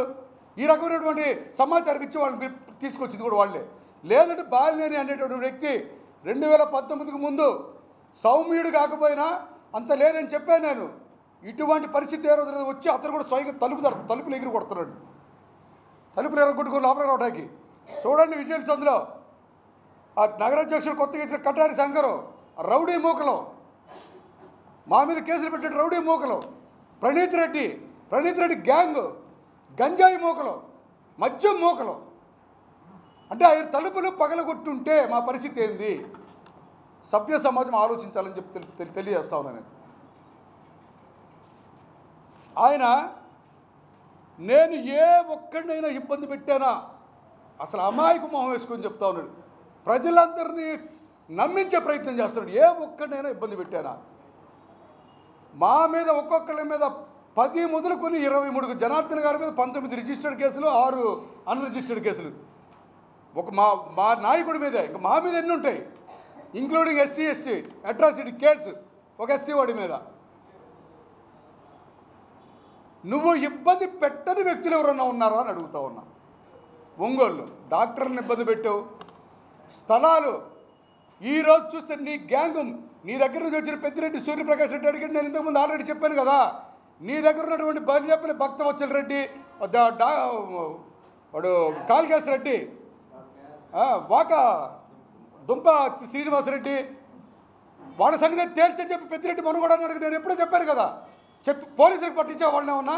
ఈ రకమైనటువంటి సమాచారం ఇచ్చి వాళ్ళు మీరు తీసుకొచ్చింది కూడా వాళ్ళే. లేదంటే బాలినేని అనేటువంటి వ్యక్తి 2019కు ముందు సౌమ్యుడు కాకపోయినా అంత లేదని చెప్పాను నేను. ఇటువంటి పరిస్థితి ఏ రోజు వచ్చి అతను కూడా స్వయంగా తలుపులు ఎగిరి కొడుతున్నాడు. తలుపులు ఎరగొట్టుకుని లోపలికి రావడానికి చూడండి. విజువల్స్ అందులో ఆ నగరాధ్యక్షుడు కొత్తగా ఇచ్చిన కటారి శంకరు, రౌడీ మూకలు, మా మీద కేసులు పెట్టిన రౌడీ మూకలు, ప్రణీత్ రెడ్డి గ్యాంగ్, గంజాయి మూకలు, మద్యం మూకలు. అంటే ఆయన తలుపులు పగలగొట్టుంటే మా పరిస్థితి ఏంది? సభ్య సమాజం ఆలోచించాలని చెప్పి తెలియజేస్తా ఉన్నా నేను. ఆయన నేను ఏ ఒక్కడినైనా ఇబ్బంది పెట్టానా? అసలు అమాయకు మొహం వేసుకొని చెప్తా ఉన్నాడు. ప్రజలందరినీ నమ్మించే ప్రయత్నం చేస్తున్నాడు. ఏ ఒక్కడినైనా ఇబ్బంది పెట్టానా? మా మీద ఒక్కొక్కళ్ళ మీద 10 మొదలుకొని 23 జనార్దన్ గారి మీద 19 రిజిస్టర్డ్ కేసులు, 6 అన్రిజిస్టర్డ్ కేసులు. మా నాయకుడి మీదే. ఇంకా మా మీద ఎన్ని ఉంటాయి? Including SC ST atrocity case ఒక SC వాడి మీద. నువ్వు ఇబ్బంది పెట్టని వ్యక్తులు ఎవరన్నా ఉన్నారా అని అడుగుతా ఉన్నా. ఒంగోలు డాక్టర్లను ఇబ్బంది పెట్టావు, స్థలాలు ఈరోజు చూస్తే నీ గ్యాంగు, నీ దగ్గర నుంచి వచ్చిన పెద్దిరెడ్డి సూర్యప్రకాష్ రెడ్డి అడిగాడు. నేను ఇంతకుముందు ఆల్రెడీ చెప్పాను కదా. నీ దగ్గర ఉన్నటువంటి బలిజెప్పని భక్తవత్సల రెడ్డి, వాడు కాళికేశ్ రెడ్డి, వాక దుంప శ్రీనివాసరెడ్డి, వాళ్ళ సంగతి తేల్చని చెప్పి పెద్దిరెడ్డి మనుగోడని అడిగి నేను ఎప్పుడో చెప్పాను కదా. పోలీసులకు పట్టించే వాళ్ళనే ఉన్నా.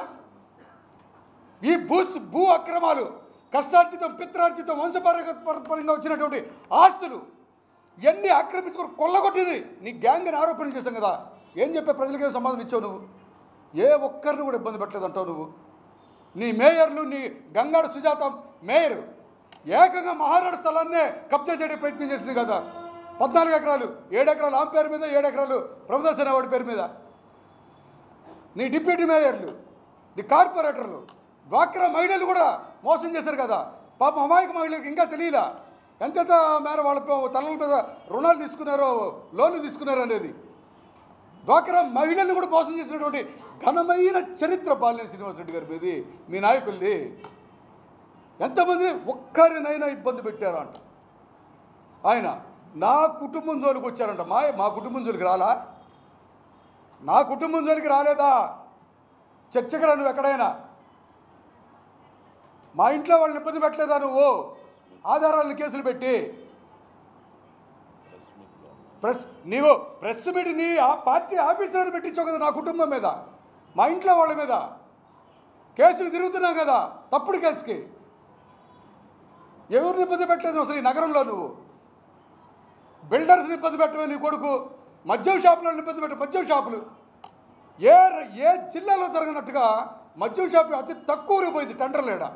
ఈ భూ అక్రమాలు, కష్టార్జితం, పిత్రార్జితం, వంశపరంగా వచ్చినటువంటి ఆస్తులు ఇవన్నీ ఆక్రమించుకొని కొల్లగొట్టింది నీ గ్యాంగ్ అని ఆరోపణలు చేశాం కదా. ఏం చెప్పే ప్రజలకే సమాధానం ఇచ్చావు నువ్వు? ఏ ఒక్కరిని కూడా ఇబ్బంది పెట్టలేదు అంటావు నువ్వు. నీ మేయర్లు, నీ గంగాడు సుజాత మేయర్ ఏకంగా మహారాడు స్థలాన్నే కబ్జా చేయడం ప్రయత్నం చేసింది కదా. 14 ఎకరాలు, 7 ఎకరాలు ఆమె పేరు మీద, 7 ఎకరాలు ప్రభుదాస్ అనేవాడి పేరు మీద. నీ డిప్యూటీ మేయర్లు, నీ కార్పొరేటర్లు, డ్వాక్రా మహిళలు కూడా మోసం చేశారు కదా. పాపం అమాయక మహిళలకు ఇంకా తెలియలా ఎంతెంత మేర వాళ్ళ తలల మీద రుణాలు తీసుకున్నారో, లోన్లు తీసుకున్నారో అనేది. డ్వాక్రా మహిళలు కూడా మోసం చేసినటువంటి ఘనమైన చరిత్ర బాలినేని శ్రీనివాసరెడ్డి గారి మీది, మీ నాయకుల్ని. ఎంతమందిని ఒక్కరినైనా ఇబ్బంది పెట్టారా అంట. ఆయన నా కుటుంబం జోలికి వచ్చారంట. మా కుటుంబం జోలికి రాలా? నా కుటుంబం జోలికి రాలేదా? చర్చకురా నువ్వు ఎక్కడైనా? మా ఇంట్లో వాళ్ళని ఇబ్బంది పెట్టలేదా నువ్వు? ఆధారాలను కేసులు పెట్టి నీవు ప్రెస్ మీట్ నీ ఆ పార్టీ ఆఫీసర్ పెట్టించావు కదా నా కుటుంబం మీద, మా ఇంట్లో వాళ్ళ మీద కేసులు తిరుగుతున్నావు కదా తప్పుడు కేసుకి. ఎవరిని ఇబ్బంది పెట్టలేదు అసలు ఈ నగరంలో? నువ్వు బిల్డర్స్ని ఇబ్బంది పెట్టవే నీ కొడుకు. మద్యం షాపులను ఇబ్బంది పెట్ట మద్యం షాపులు ఏ జిల్లాలో జరగనట్టుగా మద్యం షాపు అతి తక్కువలో పోయింది టెండర్లు. ఏడా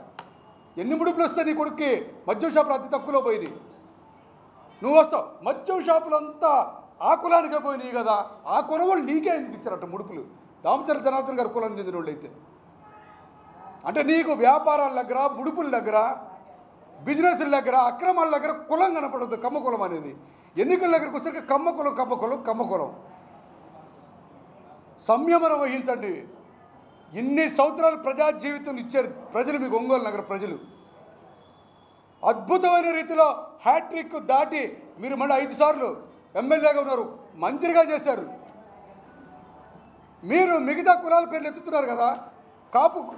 ఎన్ని ముడుపులు వస్తాయి నీ కొడుక్కి? మద్యం షాపులు అతి తక్కువలో పోయినాయి. నువ్వు వస్తావు, మద్యం షాపులు అంతా ఆ కులానికే పోయినాయి కదా. ఆ కులం వాళ్ళు నీకే ఎందుకు ఇచ్చారట ముడుపులు? దామచర్ల జనార్దన్ గారు కులం చెందిన వాళ్ళు అయితే. అంటే నీకు వ్యాపారాల దగ్గర, ముడుపుల దగ్గర, బిజినెస్ల దగ్గర, అక్రమాల దగ్గర కులం కనపడదు. కమ్మకులం అనేది ఎన్నికల దగ్గరకు వచ్చేసరికి కమ్మకులం. సంయమనం వహించండి. ఇన్ని సంవత్సరాలు ప్రజా జీవితం ఇచ్చారు ప్రజలు మీకు, ఒంగోలు నగర ప్రజలు. అద్భుతమైన రీతిలో హ్యాట్రిక్ దాటి మీరు మళ్ళీ 5 సార్లు ఎమ్మెల్యేగా ఉన్నారు, మంత్రిగా చేశారు. మీరు మిగతా కులాల పేర్లు ఎత్తుతున్నారు కదా.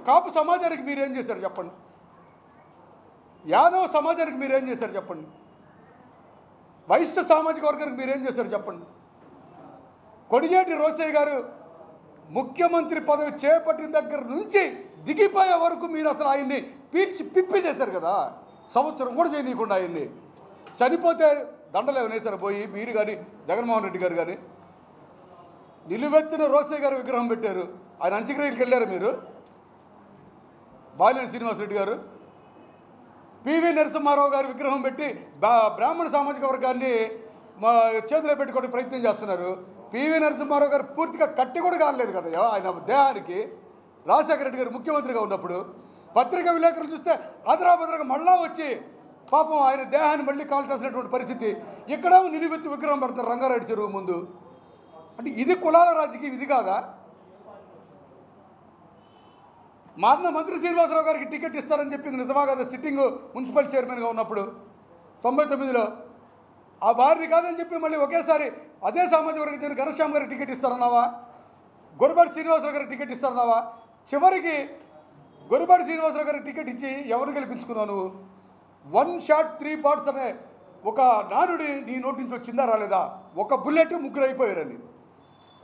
కాపు సమాజానికి మీరేం చేశారు చెప్పండి? యాదవ సమాజానికి మీరేం చేశారు చెప్పండి? వైశ్య సామాజిక వర్గానికి మీరేం చేశారు చెప్పండి? కొడిగేటి రోసయ్య గారు ముఖ్యమంత్రి పదవి చేపట్టిన దగ్గర నుంచి దిగిపోయే వరకు మీరు అసలు ఆయన్ని పీల్చి పిప్పి చేశారు కదా. సంవత్సరం కూడా చేయనీయకుండా ఆయన్ని. చనిపోతే దండలు ఏమనేసారు పోయి మీరు కానీ జగన్మోహన్ రెడ్డి గారు కానీ. నిలువెత్తిన రోసయ్య గారి విగ్రహం పెట్టారు. ఆయన అంత్యక్రియలకు వెళ్ళారు మీరు. బాలినేని శ్రీనివాసరెడ్డి గారు. పివి నరసింహారావు గారి విగ్రహం పెట్టి బ్రాహ్మణ సామాజిక వర్గాన్ని చేతిలో పెట్టుకోవడానికి ప్రయత్నం చేస్తున్నారు. పివి నరసింహారావు గారు పూర్తిగా కట్టి కూడా కాలేదు కదా ఆయన దేహానికి. రాజశేఖర రెడ్డి గారు ముఖ్యమంత్రిగా ఉన్నప్పుడు పత్రికా విలేకరులు చూస్తే అదరాబదరగా మళ్ళా వచ్చి పాపం ఆయన దేహాన్ని మళ్ళీ కాల్చాల్సినటువంటి పరిస్థితి. ఇక్కడ నిలువెత్తి విగ్రహం పెడతారు రంగారెడ్డి చెరువు ముందు. అంటే ఇది కులాల రాజకీయం, ఇది కాదా? మారిన మంత్రి శ్రీనివాసరావు గారికి టికెట్ ఇస్తారని చెప్పింది నిజమా కదా? సిట్టింగ్ మున్సిపల్ చైర్మన్గా ఉన్నప్పుడు 99లో ఆ వారిని కాదని చెప్పి మళ్ళీ ఒకేసారి అదే సామాజిక వర్గం చెందిన ఘనశ్యామ్ గారికి టికెట్ ఇస్తారన్నావా? గొర్రెపాటి శ్రీనివాసరావు గారికి టికెట్ ఇస్తారన్నావా? చివరికి గొర్రెపాటి శ్రీనివాసరావు గారికి టికెట్ ఇచ్చి ఎవరు గెలిపించుకున్నావు నువ్వు? 1 షాట్ 3 బాట్స్ అనే ఒక నానుడి నీ నోటి నుంచి వచ్చిందా రాలేదా? ఒక బుల్లెట్ ముగ్గురు అయిపోయారని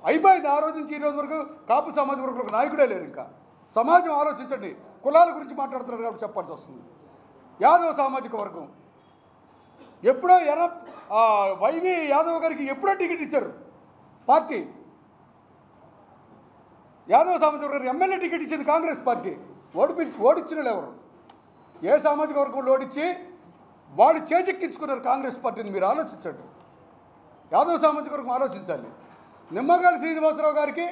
అయిపోయింది. ఆ రోజు నుంచి ఈ రోజు వరకు కాపు సామాజిక వర్గంలో ఒక నాయకుడే లేరు. ఇంకా సమాజం ఆలోచించండి. కులాల గురించి మాట్లాడుతున్నారు కాబట్టి చెప్పాల్సి వస్తుంది. యాదవ సామాజిక వర్గం ఎప్పుడో వైవి యాదవ్ గారికి ఎప్పుడో టికెట్ ఇచ్చారు పార్టీ. యాదవ సామాజిక వర్గానికి ఎమ్మెల్యే టికెట్ ఇచ్చింది కాంగ్రెస్ పార్టీ. ఓడించిన ఎవరు? ఏ సామాజిక వర్గంలో ఓడించి వాళ్ళు చేజెక్కించుకున్నారు కాంగ్రెస్ పార్టీని. మీరు ఆలోచించండి. యాదవ సామాజిక వర్గం ఆలోచించాలి. నిమ్మగడ్డ శ్రీనివాసరావు గారికి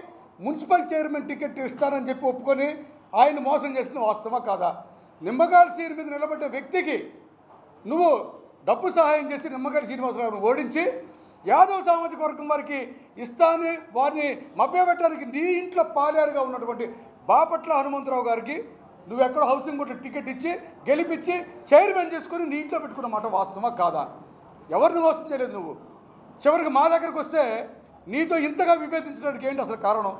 మున్సిపల్ చైర్మన్ టికెట్ ఇస్తానని చెప్పి ఒప్పుకొని ఆయన మోసం చేసింది వాస్తవమా కాదా? నిమ్మగడ్డ సీటు మీద నిలబడ్డ వ్యక్తికి నువ్వు డబ్బు సహాయం చేసి నిమ్మగడ్డ శ్రీనివాసరావును ఓడించి యాదవ సామాజిక వర్గం వారికి ఇస్తానే వారిని మభ్యపెట్టడానికి నీ ఇంట్లో పాలేరుగా ఉన్నటువంటి బాపట్ల హనుమంతరావు గారికి నువ్వెక్కడ హౌసింగ్ బోర్డు టికెట్ ఇచ్చి గెలిపించి చైర్మన్ చేసుకొని నీ ఇంట్లో పెట్టుకున్న మాట వాస్తవమా కాదా? ఎవరిని మోసం చేయలేదు నువ్వు. చివరికి మా దగ్గరకు వస్తే నీతో ఇంతగా విభేదించడానికి ఏంటి అసలు కారణం?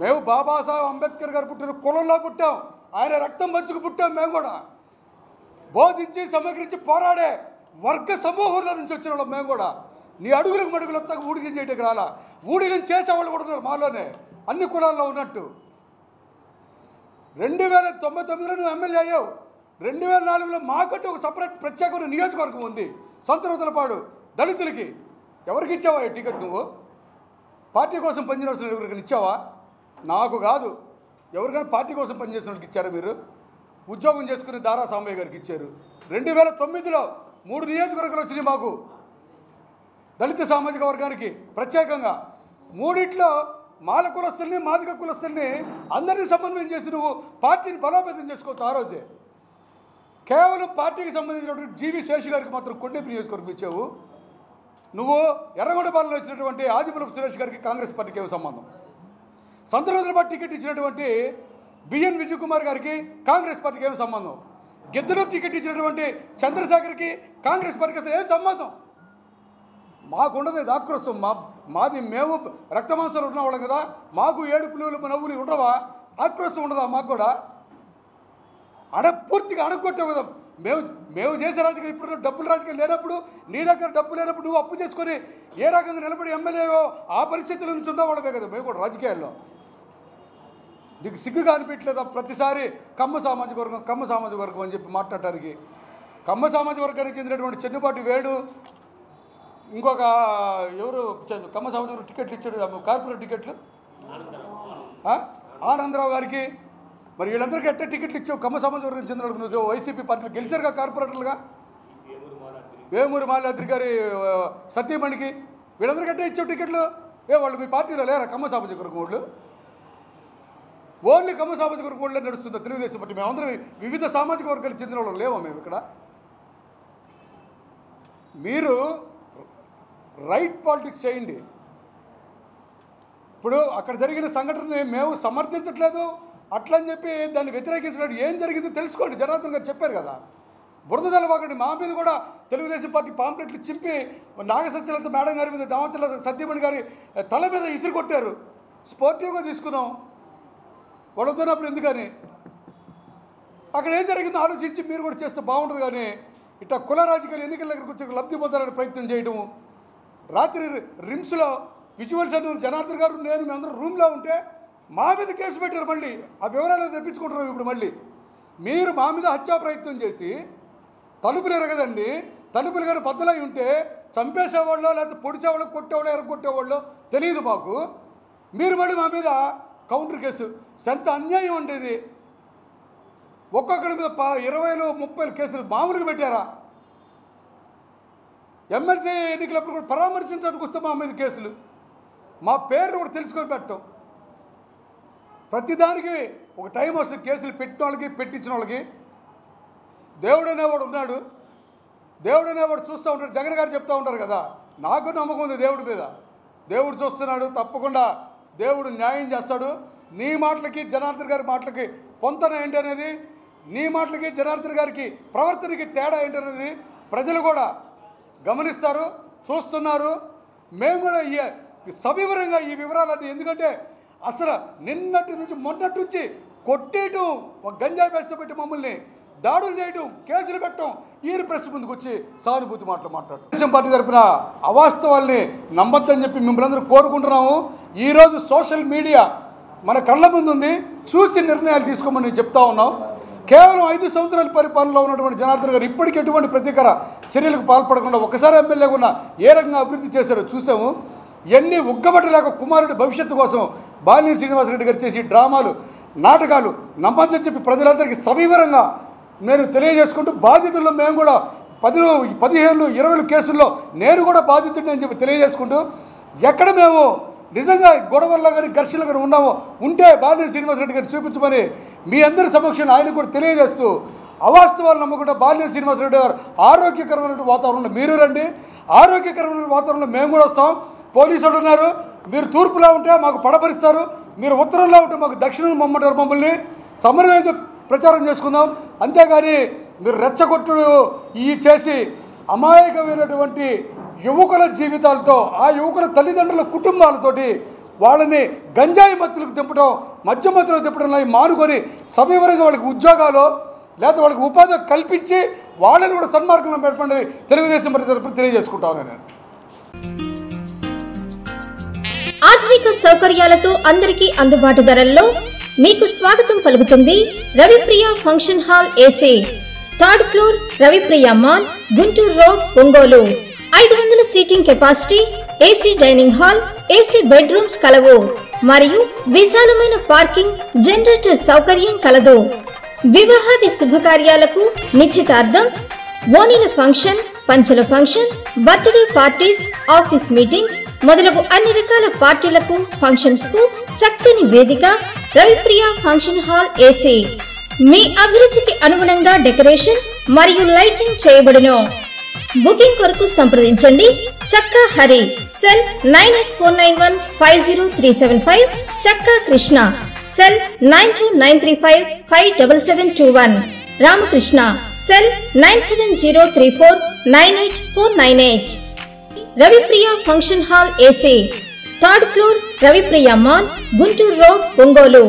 మేము బాబాసాహెబ్ అంబేద్కర్ గారు పుట్టిన కులంలో పుట్టాం. ఆయన రక్తం పంచుకు పుట్టాం. మేము కూడా బోధించి సమగ్రించి పోరాడే వర్గ సమూహంలో నుంచి వచ్చిన వాళ్ళం మేము కూడా. నీ అడుగులకు మడుగులు వస్తాక ఊడిగం చేయడానికి రాలా. ఊడిగం చేసేవాళ్ళు కూడా ఉన్నారు మాలోనే, అన్ని కులాల్లో ఉన్నట్టు. 2099లో నువ్వు ఎమ్మెల్యే అయ్యావు. 2004లో మాకంటూ ఒక సపరేట్ ప్రత్యేకమైన నియోజకవర్గం ఉంది సంతనూతలపాడు దళితులకి. ఎవరికి ఇచ్చావా ఈ టికెట్? నువ్వు పార్టీ కోసం పనిచేసిన ఎవరికైనా ఇచ్చావా? నాకు కాదు, ఎవరికైనా పార్టీ కోసం పనిచేసిన వాళ్ళకి ఇచ్చారా మీరు? ఉద్యోగం చేసుకుని దారా సాంబయ్య గారికి ఇచ్చారు. 2009లో 3 నియోజకవర్గాలు వచ్చినాయి మాకు దళిత సామాజిక వర్గానికి ప్రత్యేకంగా. 3ట్లో మాల కులస్తుల్ని మాదిగ కులస్తుల్ని అందరినీ సమన్వయం చేసి నువ్వు పార్టీని బలోపేతం చేసుకోవచ్చు. ఆ రోజే కేవలం పార్టీకి సంబంధించినటువంటి జీవి శేషి గారికి మాత్రం కొండేపి నియోజకవర్గం ఇచ్చావు. నువ్వు ఎర్రగొండపాలెంలో వచ్చినటువంటి ఆదిపులపు సురేష్ గారికి కాంగ్రెస్ పార్టీకి ఏమో సంబంధం? సంతనూతలపాటు టికెట్ ఇచ్చినటువంటి బిఎన్ విజయ్ కుమార్ గారికి కాంగ్రెస్ పార్టీకి ఏమో సంబంధం? గిద్దలో టికెట్ ఇచ్చినటువంటి చంద్రశేఖర్కి కాంగ్రెస్ పార్టీకి అసలు ఏం సంబంధం? మాకుండదు ఇది ఆక్రోశం. మాది మేము రక్తమాంసాలు ఉన్నవాళ్ళం కదా. మాకు ఏడుపులు నవ్వులు ఉండవా? ఆక్రోశం ఉండదా మాకు కూడా? పూర్తిగా అడగొట్టావు కదా. మేము చేసే రాజకీయం ఇప్పుడు డబ్బులు రాజకీయం లేనప్పుడు, నీ దగ్గర డబ్బు లేనప్పుడు నువ్వు అప్పు చేసుకొని ఏ రకంగా నిలబడి ఎమ్మెల్యేవో ఆ పరిస్థితుల నుంచి ఉన్నవాళ్ళమే కదా మేము కూడా రాజకీయాల్లో. నీకు సిగ్గుగా అనిపించలేదా ప్రతిసారి కమ్మ సామాజిక వర్గం అని చెప్పి మాట్లాడటానికి? కమ్మ సామాజిక వర్గానికి చెందినటువంటి చెన్నుపాటి వేడు, ఇంకొక ఎవరు కమ్మ సామాజిక వర్గం టికెట్లు ఇచ్చాడు, కార్పొరేట్ టికెట్లు ఆనందరావు గారికి. మరి వీళ్ళందరికీ ఎట్లా టికెట్లు ఇచ్చావు? కమ్మ సమాజ వర్గం చెందిన వాళ్ళకి నువ్వు వైసీపీ పార్టీలో గెలిచారుగా కార్పొరేటర్లుగా. వేమూరి మాల్యాద్రి గారి సత్యమణికి వీళ్ళందరికీ ఎట్లా ఇచ్చావు టికెట్లు? వాళ్ళు మీ పార్టీలో లేరా కమ్మ సామాజిక వర్గం వాళ్ళు? ఓన్లీ కమ్మ సామాజిక వర్గం వాళ్ళే నడుస్తుందా తెలుగుదేశం పార్టీ? మేమందరం వివిధ సామాజిక వర్గాలకు చెందిన వాళ్ళు లేవా మేము ఇక్కడ? మీరు రైట్ పాలిటిక్స్ చేయండి. ఇప్పుడు అక్కడ జరిగిన సంఘటనని మేము సమర్థించట్లేదు అట్లా అని చెప్పి దాన్ని వ్యతిరేకించినట్టు ఏం జరిగిందో తెలుసుకోండి. జనార్దన్ గారు చెప్పారు కదా, బురద జలవాకండి. మా మీద కూడా తెలుగుదేశం పార్టీ పాంప్లెట్లు చింపి నాగసత్యలత మేడం గారి మీద, దామచల సత్యమణి గారి తల మీద ఇసురు కొట్టారు. స్పోర్టివ్గా తీసుకున్నాం. వాళ్ళు వద్దన్నప్పుడు ఎందుకని? అక్కడ ఏం జరిగిందో ఆలోచించి మీరు కూడా చేస్తే బాగుంటుంది. కానీ ఇట్లా కుల రాజకీయాలు ఎన్నికల దగ్గరకు వచ్చి లబ్ధి పొందాలని ప్రయత్నం చేయడము, రాత్రి రిమ్స్లో విజువల్స్ అన్ని జనార్దన్ గారు నేను మీ అందరూ రూమ్లో ఉంటే మా మీద కేసు పెట్టారు. మళ్ళీ ఆ వివరాలు తెప్పించుకుంటున్నాం. ఇప్పుడు మళ్ళీ మీరు మా మీద హత్యా ప్రయత్నం చేసి తలుపులు ఎరగదండి, తలుపులు కానీ బద్దలై ఉంటే చంపేసేవాళ్ళు లేకపోతే పొడిచేవాళ్ళు, కొట్టేవాళ్ళు, ఎరగొట్టేవాళ్ళు తెలియదు మాకు. మీరు మళ్ళీ మా మీద కౌంటర్ కేసు. ఎంత అన్యాయం అంటే ఇది. ఒక్కొక్కరి మీద 20, 30 కేసులు మామూలుగా పెట్టారా? ఎమ్మెల్సీ ఎన్నికలప్పుడు కూడా పరామర్శించడానికి వస్తే మా మీద కేసులు, మా పేర్లు కూడా తెలుసుకొని పెట్టడం. ప్రతిదానికి ఒక టైం వస్తుంది. కేసులు పెట్టిన వాళ్ళకి పెట్టించిన వాళ్ళకి. దేవుడు అనేవాడు ఉన్నాడు, దేవుడు అనేవాడు చూస్తూ ఉంటాడు. జగన్ గారు చెప్తూ ఉంటారు కదా, నాకు నమ్మకం ఉంది దేవుడి మీద. దేవుడు చూస్తున్నాడు, తప్పకుండా దేవుడు న్యాయం చేస్తాడు. నీ మాటలకి జనార్దన్ గారి మాటలకి పొంతన ఏంటి అనేది, నీ మాటలకి జనార్దన్ గారికి ప్రవర్తనకి తేడా ఏంటనేది ప్రజలు కూడా గమనిస్తారు, చూస్తున్నారు. మేము కూడా సవివరంగా ఈ వివరాలన్నీ, ఎందుకంటే అసలు నిన్నటి నుంచి మొన్నటి నుంచి కొట్టేయటం, గంజాయి వేస్తూ పెట్టి మమ్మల్ని దాడులు చేయటం, కేసులు పెట్టడం, ఈయన ప్రెస్ ముందుకు వచ్చి సానుభూతి మాట్లాడటం. తెలుగుదేశం పార్టీ తరఫున అవాస్తవాల్ని నమ్మొద్దని చెప్పి మిమ్మల్ని అందరూ కోరుకుంటున్నాము. ఈరోజు సోషల్ మీడియా మన కళ్ళ ముందు ఉంది, చూసి నిర్ణయాలు తీసుకోమని చెప్తా ఉన్నాం. కేవలం 5 సంవత్సరాల పరిపాలనలో ఉన్నటువంటి జనార్దన్ గారు ఇప్పటికీ ఎటువంటి ప్రతీకార చర్యలకు పాల్పడకుండా ఒకసారి ఎమ్మెల్యేగా ఉన్న ఏ రకంగా అభివృద్ధి చేశారో చూసాము. ఎన్ని ఉగ్గబట్టలేక కుమారుడి భవిష్యత్తు కోసం బాలినేని శ్రీనివాసరెడ్డి గారు చేసి డ్రామాలు, నాటకాలు నమ్మద్దని చెప్పి ప్రజలందరికీ సవివరంగా నేను తెలియజేసుకుంటూ, బాధితుల్లో మేము కూడా 10, 15, 20 కేసుల్లో నేను కూడా బాధితుడిని అని చెప్పి తెలియజేసుకుంటూ, ఎక్కడ మేము నిజంగా గొడవల్లో కానీ ఘర్షణలు కానీ ఉంటే బాలినేని శ్రీనివాసరెడ్డి గారు చూపించమని మీ అందరి సమక్షంలో ఆయన కూడా తెలియజేస్తూ, అవాస్తవాలు నమ్మకుండా బాలినేని శ్రీనివాసరెడ్డి గారు ఆరోగ్యకరమైన వాతావరణంలో మీరు రండి, ఆరోగ్యకరమైన వాతావరణంలో మేము కూడా వస్తాం. పోలీసులు ఉన్నారు, మీరు తూర్పులో ఉంటే మాకు పడపరిస్తారు, మీరు ఉత్తరంలో ఉంటే మాకు దక్షిణం మమ్మటారు. మమ్మల్ని సమన్వయంతో ప్రచారం చేసుకుందాం. అంతేగాని మీరు రెచ్చగొట్టుడు ఈ చేసి అమాయకమైనటువంటి యువకుల జీవితాలతో, ఆ యువకుల తల్లిదండ్రుల కుటుంబాలతోటి వాళ్ళని గంజాయి మత్తులకు దింపడం, మద్య మత్తులకు దింపడం మానుకొని సవివరంగా వాళ్ళకి ఉద్యోగాలు లేకపోతే వాళ్ళకి ఉపాధి కల్పించి వాళ్ళని కూడా సన్మార్గంలో పెట్టండి తెలుగుదేశం పార్టీ తరపున తెలియజేసుకుంటాను నేను. ఆధునిక సౌకర్యాలతో అందరికీ అందుబాటు ధరల్లో మీకు స్వాగతం పలుకుతుంది Ravipriya function hall AC, 3rd floor, Ravipriya mall, Guntur road, Ongole. 500 seating capacity, AC dining hall, AC bedrooms కలవు మరియు విశాలమైన పార్కింగ్, జనరేటర్ సౌకర్యం కలదు. వివాహాది శుభకార్యాలకు, నిశ్చితార్థం, ఓణీల ఫంక్షన్, పంచల function, birthday parties, office meetings మొదలగు అన్ని రకాల పార్టీలకు, ఫంక్షన్స్ కు చక్కని వేదిక రవిప్రియ ఫంక్షన్ హాల్ ఏసీ. మీ అభిరుచికి అనుగుణంగా డెకరేషన్ మరియు లైటింగ్ చేయబడును. బుకింగ్ కొరకు సంప్రదించండి చక్కా హరి, సెల్ 9849150375, చక్కా Krishna, cell 9293557721, Ramakrishna, cell 9703498498. Ravipriya function hall AC, 3rd floor, Ravipriya mall, Guntur road, Ongole.